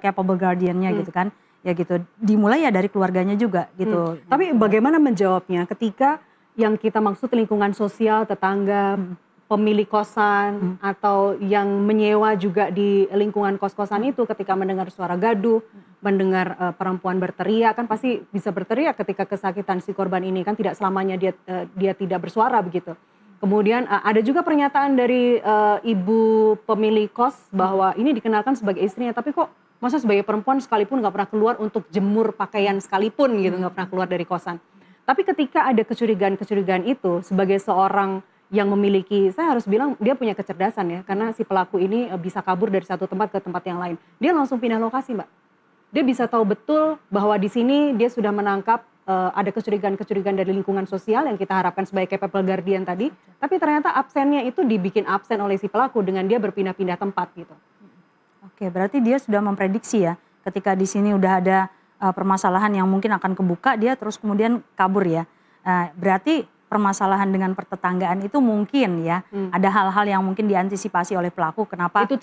capable guardiannya gitu kan. Ya gitu, dimulai ya dari keluarganya juga gitu. Tapi bagaimana menjawabnya ketika yang kita maksud lingkungan sosial, tetangga, pemilik kosan, atau yang menyewa juga di lingkungan kos-kosan itu ketika mendengar suara gaduh, mendengar perempuan berteriak, kan pasti bisa berteriak ketika kesakitan si korban ini, kan tidak selamanya dia tidak bersuara begitu. Kemudian ada juga pernyataan dari ibu pemilik kos bahwa ini dikenalkan sebagai istrinya, tapi kok masa sebagai perempuan sekalipun nggak pernah keluar untuk jemur pakaian sekalipun gitu, nggak pernah keluar dari kosan. Tapi ketika ada kecurigaan itu sebagai seorang yang memiliki, saya harus bilang dia punya kecerdasan ya, karena si pelaku ini bisa kabur dari satu tempat ke tempat yang lain. Dia langsung pindah lokasi, Mbak. dia bisa tahu betul bahwa di sini dia sudah menangkap ada kecurigaan-kecurigaan dari lingkungan sosial yang kita harapkan sebagai capable guardian tadi, tapi ternyata absennya itu dibikin absen oleh si pelaku dengan dia berpindah-pindah tempat gitu. Oke, berarti dia sudah memprediksi ya, ketika di sini udah ada permasalahan yang mungkin akan kebuka, dia terus kemudian kabur ya. Berarti permasalahan dengan pertetanggaan itu mungkin ya, ada hal-hal yang mungkin diantisipasi oleh pelaku, kenapa Itu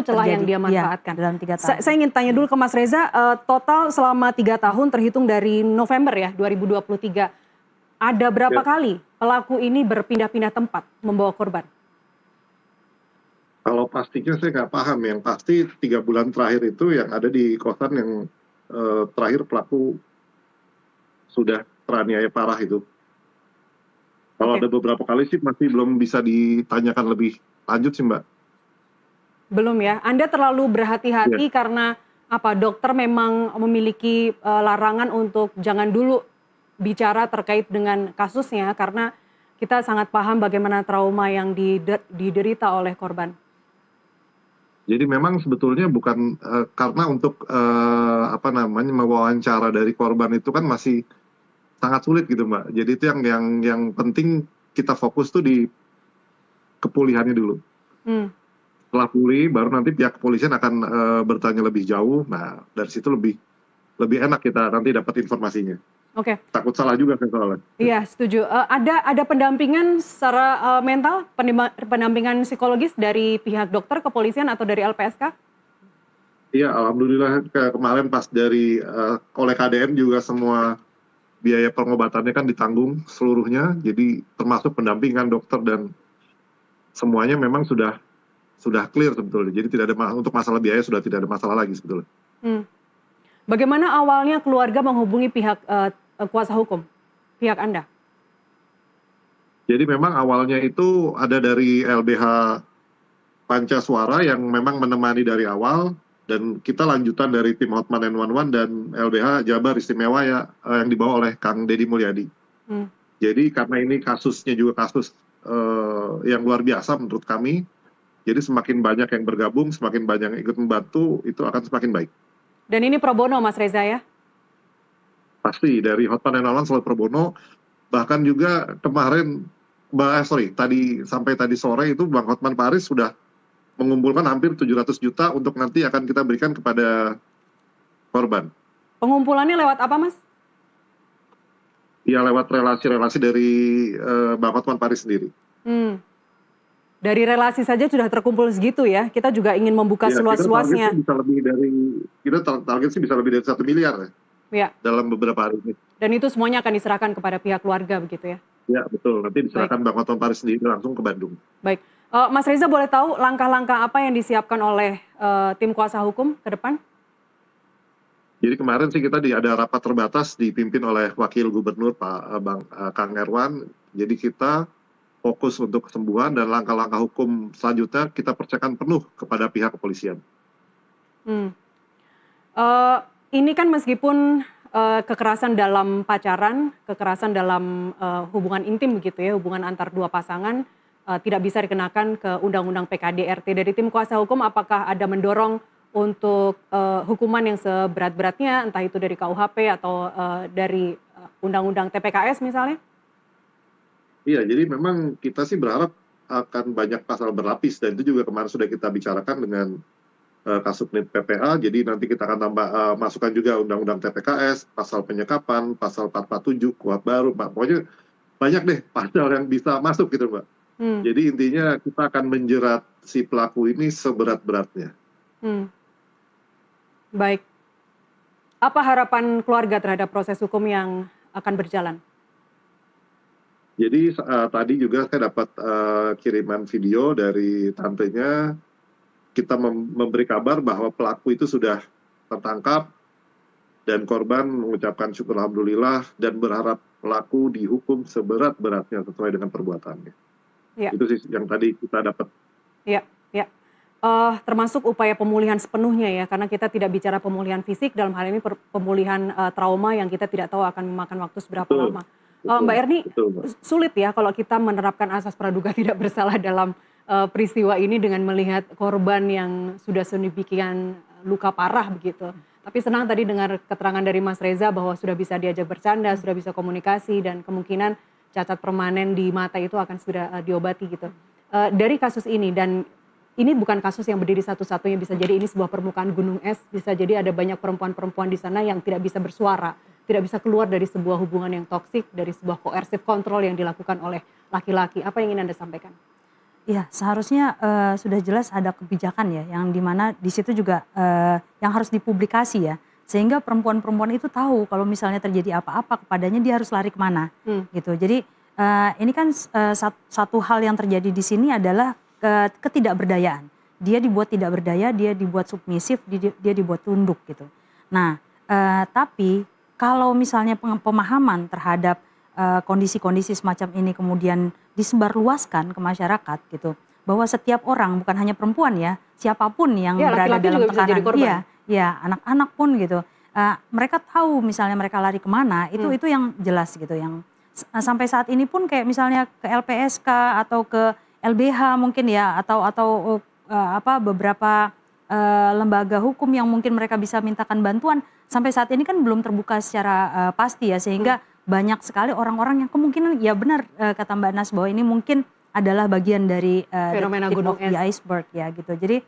celah yang dia manfaatkan. dalam 3 tahun. Saya ingin tanya dulu ke Mas Reza, total selama 3 tahun terhitung dari November ya 2023, ada berapa kali pelaku ini berpindah-pindah tempat membawa korban? Kalau pastinya saya nggak paham, yang pasti 3 bulan terakhir itu yang ada di kosan yang terakhir pelaku sudah teraniaya parah itu. Kalau ada beberapa kali sih masih belum bisa ditanyakan lebih lanjut sih Mbak. Belum ya, Anda terlalu berhati-hati karena apa, dokter memang memiliki larangan untuk jangan dulu bicara terkait dengan kasusnya karena kita sangat paham bagaimana trauma yang diderita oleh korban. Jadi memang sebetulnya bukan karena untuk mewawancara dari korban itu kan masih sangat sulit gitu Mbak. Jadi itu yang penting kita fokus tuh di kepulihannya dulu. Setelah pulih baru nanti pihak kepolisian akan bertanya lebih jauh. Nah dari situ lebih enak kita nanti dapat informasinya. Oke. Takut salah juga kan soalnya. Iya setuju. Ada pendampingan secara mental, pendampingan psikologis dari pihak dokter, kepolisian atau dari LPSK? Iya, alhamdulillah kemarin pas dari oleh KDN juga semua biaya pengobatannya kan ditanggung seluruhnya, jadi termasuk pendampingan dokter dan semuanya memang sudah clear sebetulnya. Jadi tidak ada untuk masalah biaya sudah tidak ada masalah lagi sebetulnya. Bagaimana awalnya keluarga menghubungi pihak kuasa hukum, pihak Anda? Jadi memang awalnya itu ada dari LBH Pancaswara yang memang menemani dari awal. Dan kita lanjutan dari tim Hotman 911 dan LBH Jabar Istimewa ya yang dibawa oleh Kang Deddy Mulyadi. Jadi karena ini kasusnya juga kasus yang luar biasa menurut kami, jadi semakin banyak yang bergabung, semakin banyak yang ikut membantu, itu akan semakin baik. Dan ini pro bono Mas Reza ya? Pasti, dari Hotman 911 selalu pro bono, bahkan juga kemarin, sampai tadi sore itu Bang Hotman Paris sudah mengumpulkan hampir 700 juta untuk nanti akan kita berikan kepada korban. Pengumpulannya lewat apa Mas? Ya lewat relasi-relasi dari Bang Hotman Paris sendiri. Dari relasi saja sudah terkumpul segitu ya, kita juga ingin membuka seluas-luasnya. Kita target sih bisa lebih dari 1 miliar ya, dalam beberapa hari ini. Dan itu semuanya akan diserahkan kepada pihak keluarga begitu ya? Ya betul, nanti diserahkan Bang Hotman Paris sendiri langsung ke Bandung. Baik. Mas Reza boleh tahu langkah-langkah apa yang disiapkan oleh tim kuasa hukum ke depan? Jadi kemarin sih kita ada rapat terbatas dipimpin oleh Wakil Gubernur Kang Erwan. Jadi kita fokus untuk kesembuhan dan langkah-langkah hukum selanjutnya kita percayakan penuh kepada pihak kepolisian. Ini kan meskipun kekerasan dalam pacaran, kekerasan dalam hubungan intim begitu ya, hubungan antar dua pasangan, tidak bisa dikenakan ke Undang-Undang PKDRT. Dari tim kuasa hukum apakah ada mendorong untuk hukuman yang seberat-beratnya, entah itu dari KUHP atau dari Undang-Undang TPKS misalnya? Iya, jadi memang kita sih berharap akan banyak pasal berlapis dan itu juga kemarin sudah kita bicarakan dengan Kasubnit PPA. Jadi nanti kita akan tambah masukkan juga Undang-Undang TPKS, pasal penyekapan, pasal 447, kuhap baru, Mbak. Pokoknya banyak deh pasal yang bisa masuk gitu, Mbak. Jadi intinya kita akan menjerat si pelaku ini seberat-beratnya. Baik. Apa harapan keluarga terhadap proses hukum yang akan berjalan? Jadi tadi juga saya dapat kiriman video dari tantenya. Kita memberi kabar bahwa pelaku itu sudah tertangkap dan korban mengucapkan syukur alhamdulillah dan berharap pelaku dihukum seberat-beratnya sesuai dengan perbuatannya. Ya. Itu sih yang tadi kita dapat. Ya. Termasuk upaya pemulihan sepenuhnya ya, karena kita tidak bicara pemulihan fisik, dalam hal ini pemulihan trauma yang kita tidak tahu akan memakan waktu seberapa lama. Mbak Erni, sulit ya kalau kita menerapkan asas praduga tidak bersalah dalam peristiwa ini dengan melihat korban yang sudah sedemikian luka parah begitu. Tapi senang tadi dengar keterangan dari Mas Reza bahwa sudah bisa diajak bercanda, sudah bisa komunikasi, dan kemungkinan cacat permanen di mata itu akan sudah diobati gitu. Dari kasus ini, dan ini bukan kasus yang berdiri satu-satunya, bisa jadi ini sebuah permukaan gunung es, bisa jadi ada banyak perempuan-perempuan di sana yang tidak bisa bersuara, tidak bisa keluar dari sebuah hubungan yang toksik, dari sebuah coercive control yang dilakukan oleh laki-laki. Apa yang ingin Anda sampaikan? Ya, seharusnya sudah jelas ada kebijakan ya, yang dimana di situ juga yang harus dipublikasi ya, sehingga perempuan-perempuan itu tahu kalau misalnya terjadi apa-apa kepadanya dia harus lari kemana, gitu. Jadi ini kan satu hal yang terjadi di sini adalah ketidakberdayaan. Dia dibuat tidak berdaya, dia dibuat submisif, dia dibuat tunduk gitu. Nah, tapi kalau misalnya pemahaman terhadap kondisi-kondisi semacam ini kemudian disebarluaskan ke masyarakat gitu, bahwa setiap orang, bukan hanya perempuan ya, siapapun yang berada dalam tekanan, iya, anak-anak pun gitu, mereka tahu misalnya mereka lari kemana, itu yang jelas gitu, yang sampai saat ini pun kayak misalnya ke LPSK atau ke LBH mungkin ya, atau beberapa lembaga hukum yang mungkin mereka bisa mintakan bantuan, sampai saat ini kan belum terbuka secara pasti ya, sehingga banyak sekali orang-orang yang kemungkinan ya benar kata Mbak Nas bahwa ini mungkin adalah bagian dari fenomena gunung es, the iceberg ya gitu. Jadi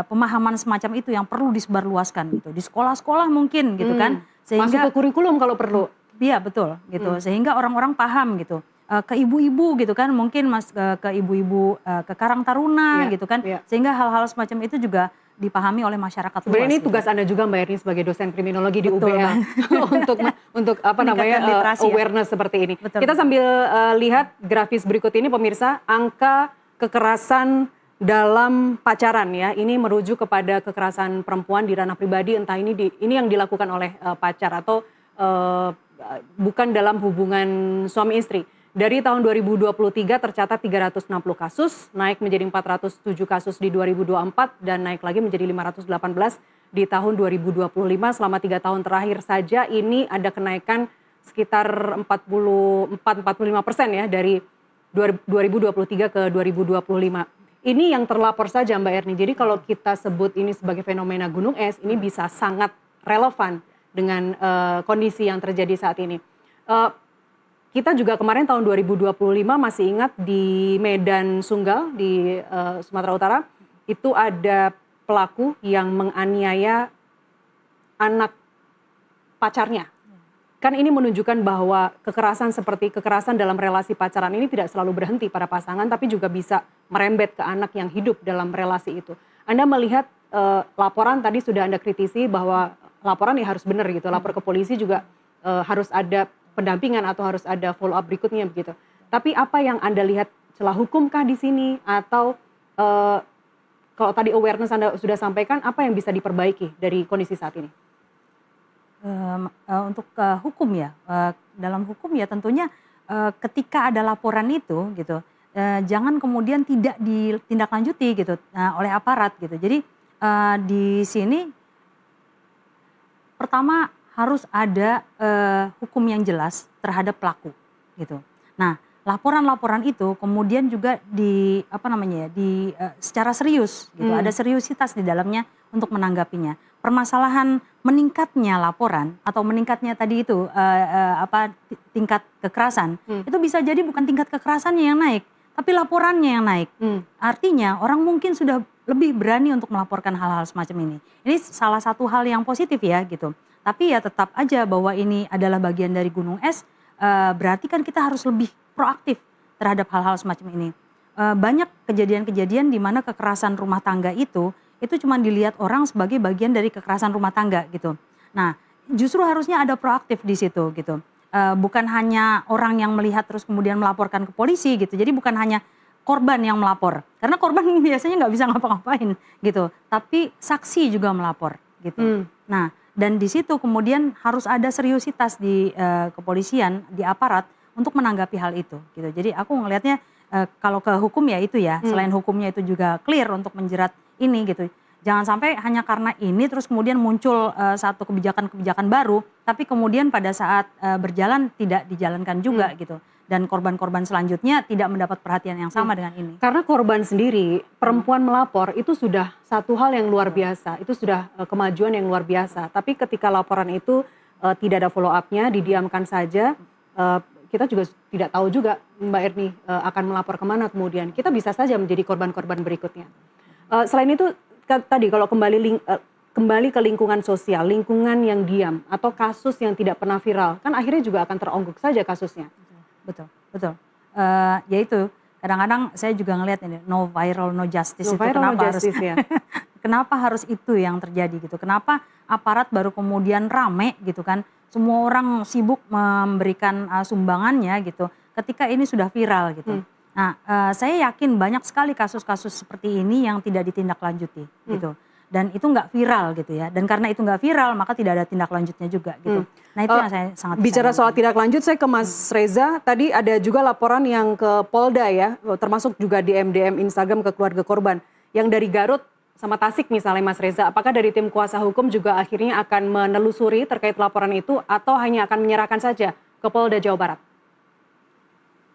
pemahaman semacam itu yang perlu disebarluaskan gitu di sekolah-sekolah mungkin gitu kan, masuk sehingga ke kurikulum kalau perlu. Iya betul gitu, sehingga orang-orang paham gitu. Ke ibu-ibu gitu kan, mungkin ke ibu-ibu ke Karang Taruna gitu kan, sehingga hal-hal semacam itu juga dipahami oleh masyarakat luas. Sebenarnya ini gitu. tugas Anda juga Mbak Erni sebagai dosen kriminologi di UBA untuk apa namanya awareness seperti ini. Betul. Kita sambil lihat grafis berikut ini pemirsa, angka kekerasan dalam pacaran ya, ini merujuk kepada kekerasan perempuan di ranah pribadi, entah ini yang dilakukan oleh pacar atau bukan dalam hubungan suami istri. Dari tahun 2023 tercatat 360 kasus, naik menjadi 407 kasus di 2024 dan naik lagi menjadi 518 di tahun 2025. Selama 3 tahun terakhir saja ini ada kenaikan sekitar 44-45% ya, dari 2023 ke 2025. Ini yang terlapor saja Mbak Erni. Jadi kalau kita sebut ini sebagai fenomena gunung es, ini bisa sangat relevan dengan kondisi yang terjadi saat ini. Kita juga kemarin tahun 2025 masih ingat di Medan Sunggal di Sumatera Utara, itu ada pelaku yang menganiaya anak pacarnya. Kan ini menunjukkan bahwa kekerasan seperti kekerasan dalam relasi pacaran ini tidak selalu berhenti pada pasangan, tapi juga bisa merembet ke anak yang hidup dalam relasi itu. Anda melihat laporan tadi sudah Anda kritisi bahwa laporan ya harus benar gitu, lapor ke polisi juga harus ada pendampingan atau harus ada follow up berikutnya begitu. Tapi apa yang Anda lihat, celah hukumkah di sini, atau kalau tadi awareness Anda sudah sampaikan, apa yang bisa diperbaiki dari kondisi saat ini? Untuk hukum ya, dalam hukum ya tentunya ketika ada laporan itu gitu, jangan kemudian tidak ditindaklanjuti gitu oleh aparat gitu. Jadi di sini pertama harus ada hukum yang jelas terhadap pelaku gitu. Nah, laporan-laporan itu kemudian juga secara serius gitu, ada seriusitas di dalamnya untuk menanggapinya. Permasalahan meningkatnya laporan atau meningkatnya tadi itu tingkat kekerasan, itu bisa jadi bukan tingkat kekerasannya yang naik, tapi laporannya yang naik. Artinya orang mungkin sudah lebih berani untuk melaporkan hal-hal semacam ini. Ini salah satu hal yang positif ya gitu. Tapi ya tetap aja bahwa ini adalah bagian dari gunung es, berarti kan kita harus lebih proaktif terhadap hal-hal semacam ini. Banyak kejadian-kejadian di mana kekerasan rumah tangga itu cuma dilihat orang sebagai bagian dari kekerasan rumah tangga gitu. Nah, justru harusnya ada proaktif di situ gitu. Bukan hanya orang yang melihat terus kemudian melaporkan ke polisi gitu. Jadi bukan hanya korban yang melapor, karena korban biasanya nggak bisa ngapa-ngapain gitu. Tapi saksi juga melapor gitu. Nah, dan di situ kemudian harus ada seriusitas di kepolisian, di aparat untuk menanggapi hal itu gitu. Jadi aku ngelihatnya kalau ke hukum ya itu ya, selain hukumnya itu juga clear untuk menjerat ini gitu. Jangan sampai hanya karena ini terus kemudian muncul satu kebijakan-kebijakan baru, tapi kemudian pada saat berjalan tidak dijalankan juga gitu. dan korban-korban selanjutnya tidak mendapat perhatian yang sama dengan ini. Karena korban sendiri, perempuan melapor itu sudah satu hal yang luar biasa, itu sudah kemajuan yang luar biasa. Tapi ketika laporan itu tidak ada follow up-nya, didiamkan saja, kita juga tidak tahu juga Mbak Erni akan melapor kemana kemudian. Kita bisa saja menjadi korban-korban berikutnya. Selain itu tadi kalau kembali ke lingkungan sosial, lingkungan yang diam atau kasus yang tidak pernah viral, kan akhirnya juga akan teronggok saja kasusnya. Betul. Ya itu, kadang-kadang saya juga ngelihat ini, no viral, no justice. No itu viral, kenapa no justice, ya. Kenapa harus itu yang terjadi gitu? Kenapa aparat baru kemudian rame gitu kan? Semua orang sibuk memberikan sumbangannya gitu. Ketika ini sudah viral gitu. Nah, saya yakin banyak sekali kasus-kasus seperti ini yang tidak ditindaklanjuti gitu. Dan itu nggak viral gitu ya. Dan karena itu nggak viral, maka tidak ada tindak lanjutnya juga gitu. Nah itu yang saya sangat bicara soal tindak lanjut, saya ke Mas Reza. Tadi ada juga laporan yang ke Polda ya, termasuk juga di DM Instagram ke keluarga korban. Yang dari Garut sama Tasik misalnya Mas Reza, apakah dari tim kuasa hukum juga akhirnya akan menelusuri terkait laporan itu atau hanya akan menyerahkan saja ke Polda Jawa Barat?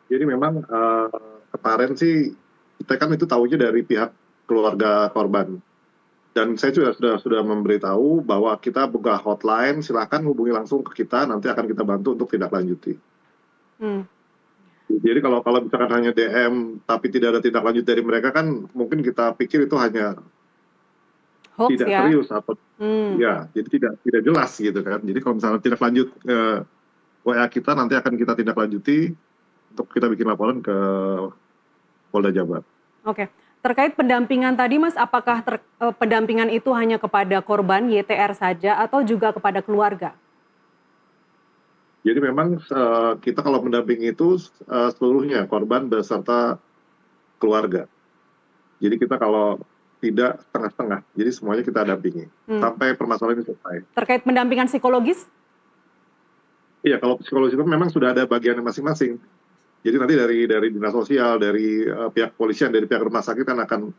Jadi memang kemarin sih kita kan itu tahunya dari pihak keluarga korban. Dan saya sudah memberitahu bahwa kita buka hotline, silakan hubungi langsung ke kita, nanti akan kita bantu untuk tindak lanjuti. Jadi kalau misalkan hanya DM tapi tidak ada tindak lanjut dari mereka kan mungkin kita pikir itu hanya Hoax, tidak ya? serius atau ya, jadi tidak jelas gitu kan. Jadi kalau misalnya tindak lanjut WA kita nanti akan kita tindak lanjuti untuk kita bikin laporan ke Polda Jabar. Oke. Terkait pendampingan tadi Mas, apakah pendampingan itu hanya kepada korban YTR saja atau juga kepada keluarga? Jadi memang kita kalau mendampingi itu seluruhnya korban beserta keluarga. Jadi kita kalau tidak setengah-setengah, jadi semuanya kita dampingi sampai permasalahan ini selesai. Terkait pendampingan psikologis? Iya, kalau psikologis itu memang sudah ada bagiannya masing-masing. Jadi nanti dari dinas sosial, dari pihak polisian, dari pihak rumah sakit kan akan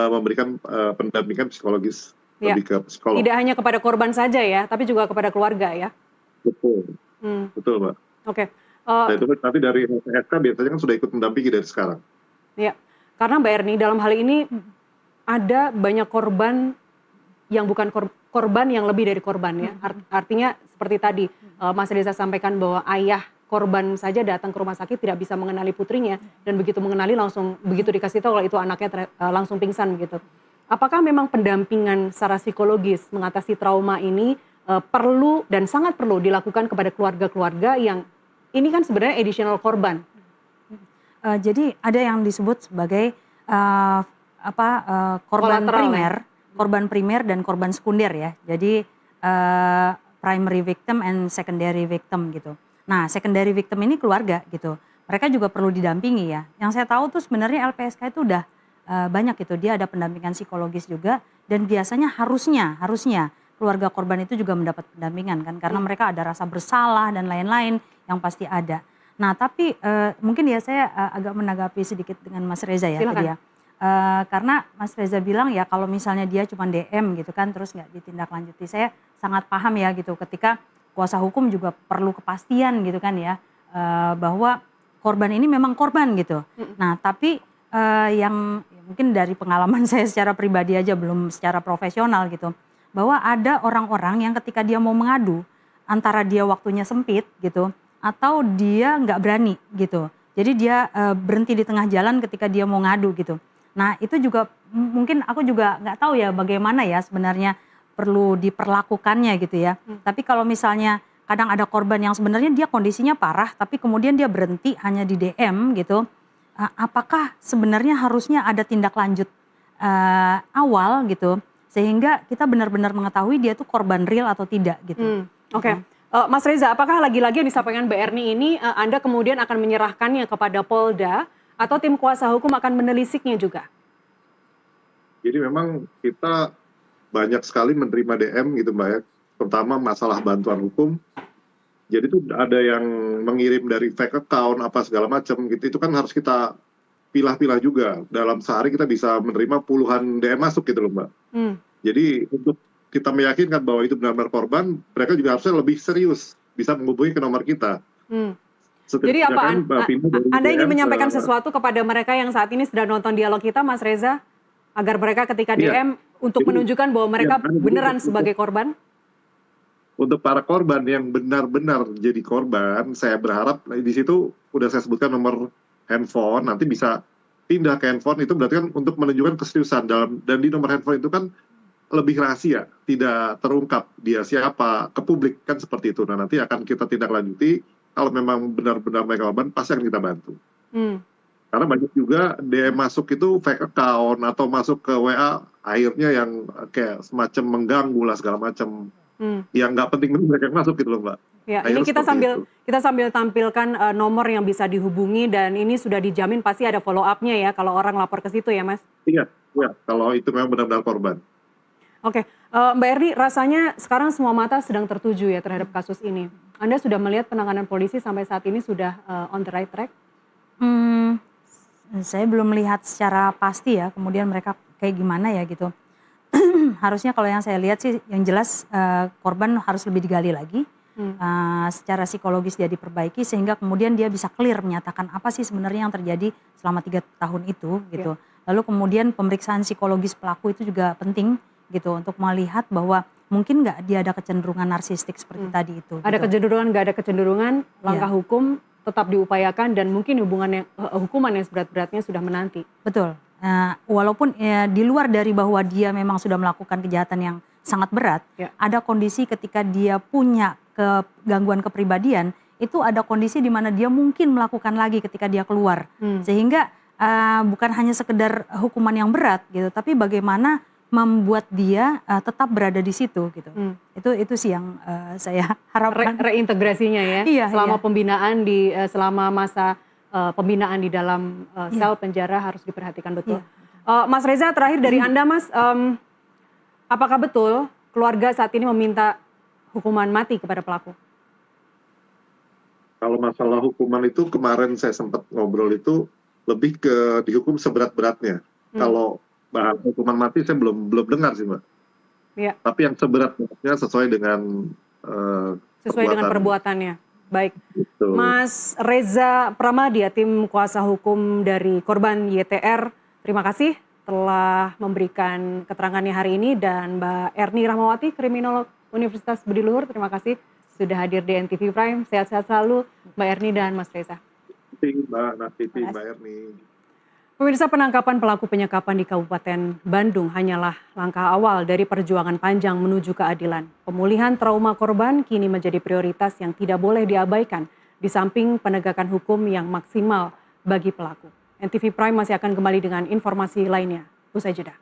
memberikan pendampingan psikologis lebih ke psikolog. Tidak hanya kepada korban saja ya, tapi juga kepada keluarga ya? Betul, betul Mbak. Oke. Nah, itu nanti dari LPSK biasanya kan sudah ikut mendampingi dari sekarang. Ya, karena Mbak Erni dalam hal ini ada banyak korban yang bukan korban yang lebih dari korban ya. Artinya seperti tadi Mas Reza sampaikan bahwa ayah korban saja datang ke rumah sakit tidak bisa mengenali putrinya dan begitu mengenali langsung begitu dikasih tahu kalau itu anaknya langsung pingsan begitu. Apakah memang pendampingan secara psikologis mengatasi trauma ini perlu dan sangat perlu dilakukan kepada keluarga-keluarga yang ini kan sebenarnya additional korban? Jadi ada yang disebut sebagai korban primer, korban primer dan korban sekunder ya. Jadi primary victim and secondary victim gitu. Nah, secondary victim ini keluarga gitu. Mereka juga perlu didampingi ya. Yang saya tahu tuh sebenarnya LPSK itu udah banyak gitu. Dia ada pendampingan psikologis juga dan biasanya harusnya keluarga korban itu juga mendapat pendampingan kan karena mereka ada rasa bersalah dan lain-lain yang pasti ada. Nah, tapi mungkin ya saya agak menanggapi sedikit dengan Mas Reza ya tadi ya. Karena Mas Reza bilang ya kalau misalnya dia cuma DM gitu kan terus nggak ditindaklanjuti. Saya sangat paham ya gitu ketika kuasa hukum juga perlu kepastian gitu kan ya bahwa korban ini memang korban gitu. Nah tapi yang mungkin dari pengalaman saya secara pribadi aja belum secara profesional gitu, bahwa ada orang-orang yang ketika dia mau mengadu antara dia waktunya sempit gitu atau dia nggak berani gitu. Jadi dia berhenti di tengah jalan ketika dia mau ngadu gitu. Nah itu juga mungkin aku juga nggak tahu ya bagaimana ya sebenarnya perlu diperlakukannya gitu ya. Tapi kalau misalnya kadang ada korban yang sebenarnya dia kondisinya parah tapi kemudian dia berhenti hanya di DM gitu. Apakah sebenarnya harusnya ada tindak lanjut awal gitu sehingga kita benar-benar mengetahui dia tuh korban real atau tidak gitu. Oke. Mas Reza, apakah lagi-lagi yang disampaikan Mbak Erni ini Anda kemudian akan menyerahkannya kepada Polda atau tim kuasa hukum akan menelisiknya juga? Jadi memang kita banyak sekali menerima DM gitu Mbak ya, terutama masalah bantuan hukum. Jadi itu ada yang mengirim dari fake account apa segala macam gitu, itu kan harus kita pilah-pilah juga. Dalam sehari kita bisa menerima puluhan DM masuk gitu loh Mbak. Jadi untuk kita meyakinkan bahwa itu benar-benar korban, mereka juga harusnya lebih serius bisa menghubungi ke nomor kita. Jadi apa, Sedangkan Pimpinan dari Anda ingin DM menyampaikan sesuatu kepada mereka yang saat ini sedang nonton dialog kita, Mas Reza? Agar mereka ketika Iya. DM untuk Jadi, menunjukkan bahwa mereka makanya beneran untuk sebagai korban? untuk para korban yang benar-benar jadi korban, saya berharap di situ udah saya sebutkan nomor handphone, nanti bisa pindah ke handphone, itu berarti kan untuk menunjukkan keseriusan dan di nomor handphone itu kan lebih rahasia, tidak terungkap dia siapa ke publik, kan seperti itu. Nah, nanti akan kita tindak lanjuti, kalau memang benar-benar mereka korban, pasti akan kita bantu. Karena banyak juga DM masuk itu fake account atau masuk ke WA akhirnya yang kayak semacam mengganggu lah segala macam. Yang nggak penting mereka yang masuk gitu loh, Mbak. Ya, Akhirnya ini kita seperti sambil itu. kita sambil tampilkan nomor yang bisa dihubungi dan ini sudah dijamin pasti ada follow up-nya ya kalau orang lapor ke situ ya, Mas? Iya, kalau itu memang benar-benar korban. Oke, Mbak Erni, rasanya sekarang semua mata sedang tertuju ya terhadap kasus ini. Anda sudah melihat penanganan polisi sampai saat ini sudah on the right track? Saya belum melihat secara pasti ya, kemudian mereka kayak gimana ya gitu. Harusnya kalau yang saya lihat sih yang jelas korban harus lebih digali lagi. Secara psikologis dia diperbaiki sehingga kemudian dia bisa clear menyatakan apa sih sebenarnya yang terjadi selama 3 tahun itu gitu. Lalu kemudian pemeriksaan psikologis pelaku itu juga penting gitu untuk melihat bahwa mungkin nggak dia ada kecenderungan narsistik seperti tadi itu. Ada gitu. kecenderungan, nggak ada kecenderungan, langkah hukum tetap diupayakan dan mungkin hukuman yang seberat-beratnya sudah menanti. Betul. Walaupun di luar dari bahwa dia memang sudah melakukan kejahatan yang sangat berat, ada kondisi ketika dia punya gangguan kepribadian, itu ada kondisi di mana dia mungkin melakukan lagi ketika dia keluar. Sehingga bukan hanya sekedar hukuman yang berat gitu, tapi bagaimana membuat dia tetap berada di situ gitu. Itu sih yang saya harapkan. Reintegrasinya ya, Iya, selama iya. pembinaan selama masa pembinaan di dalam sel penjara harus diperhatikan betul. Mas Reza, terakhir dari Anda, Mas, apakah betul keluarga saat ini meminta hukuman mati kepada pelaku? Kalau masalah hukuman itu kemarin saya sempat ngobrol itu lebih ke dihukum seberat-beratnya. Kalau bahas hukuman mati saya belum dengar sih, Mbak. Iya. Tapi yang seberat-beratnya sesuai dengan perbuatannya. Baik. Gitu. Mas Reza Pramadya, tim kuasa hukum dari korban YTR, terima kasih telah memberikan keterangannya hari ini, dan Mbak Erni Rahmawati, kriminolog Universitas Budi Luhur, terima kasih sudah hadir di NTV Prime. Sehat-sehat selalu Mbak Erni dan Mas Reza. Mbak Nastiti, Mbak Erni. Pemirsa, penangkapan pelaku penyekapan di Kabupaten Bandung hanyalah langkah awal dari perjuangan panjang menuju keadilan. Pemulihan trauma korban kini menjadi prioritas yang tidak boleh diabaikan, di samping penegakan hukum yang maksimal bagi pelaku. NTV Prime masih akan kembali dengan informasi lainnya. Usai jeda.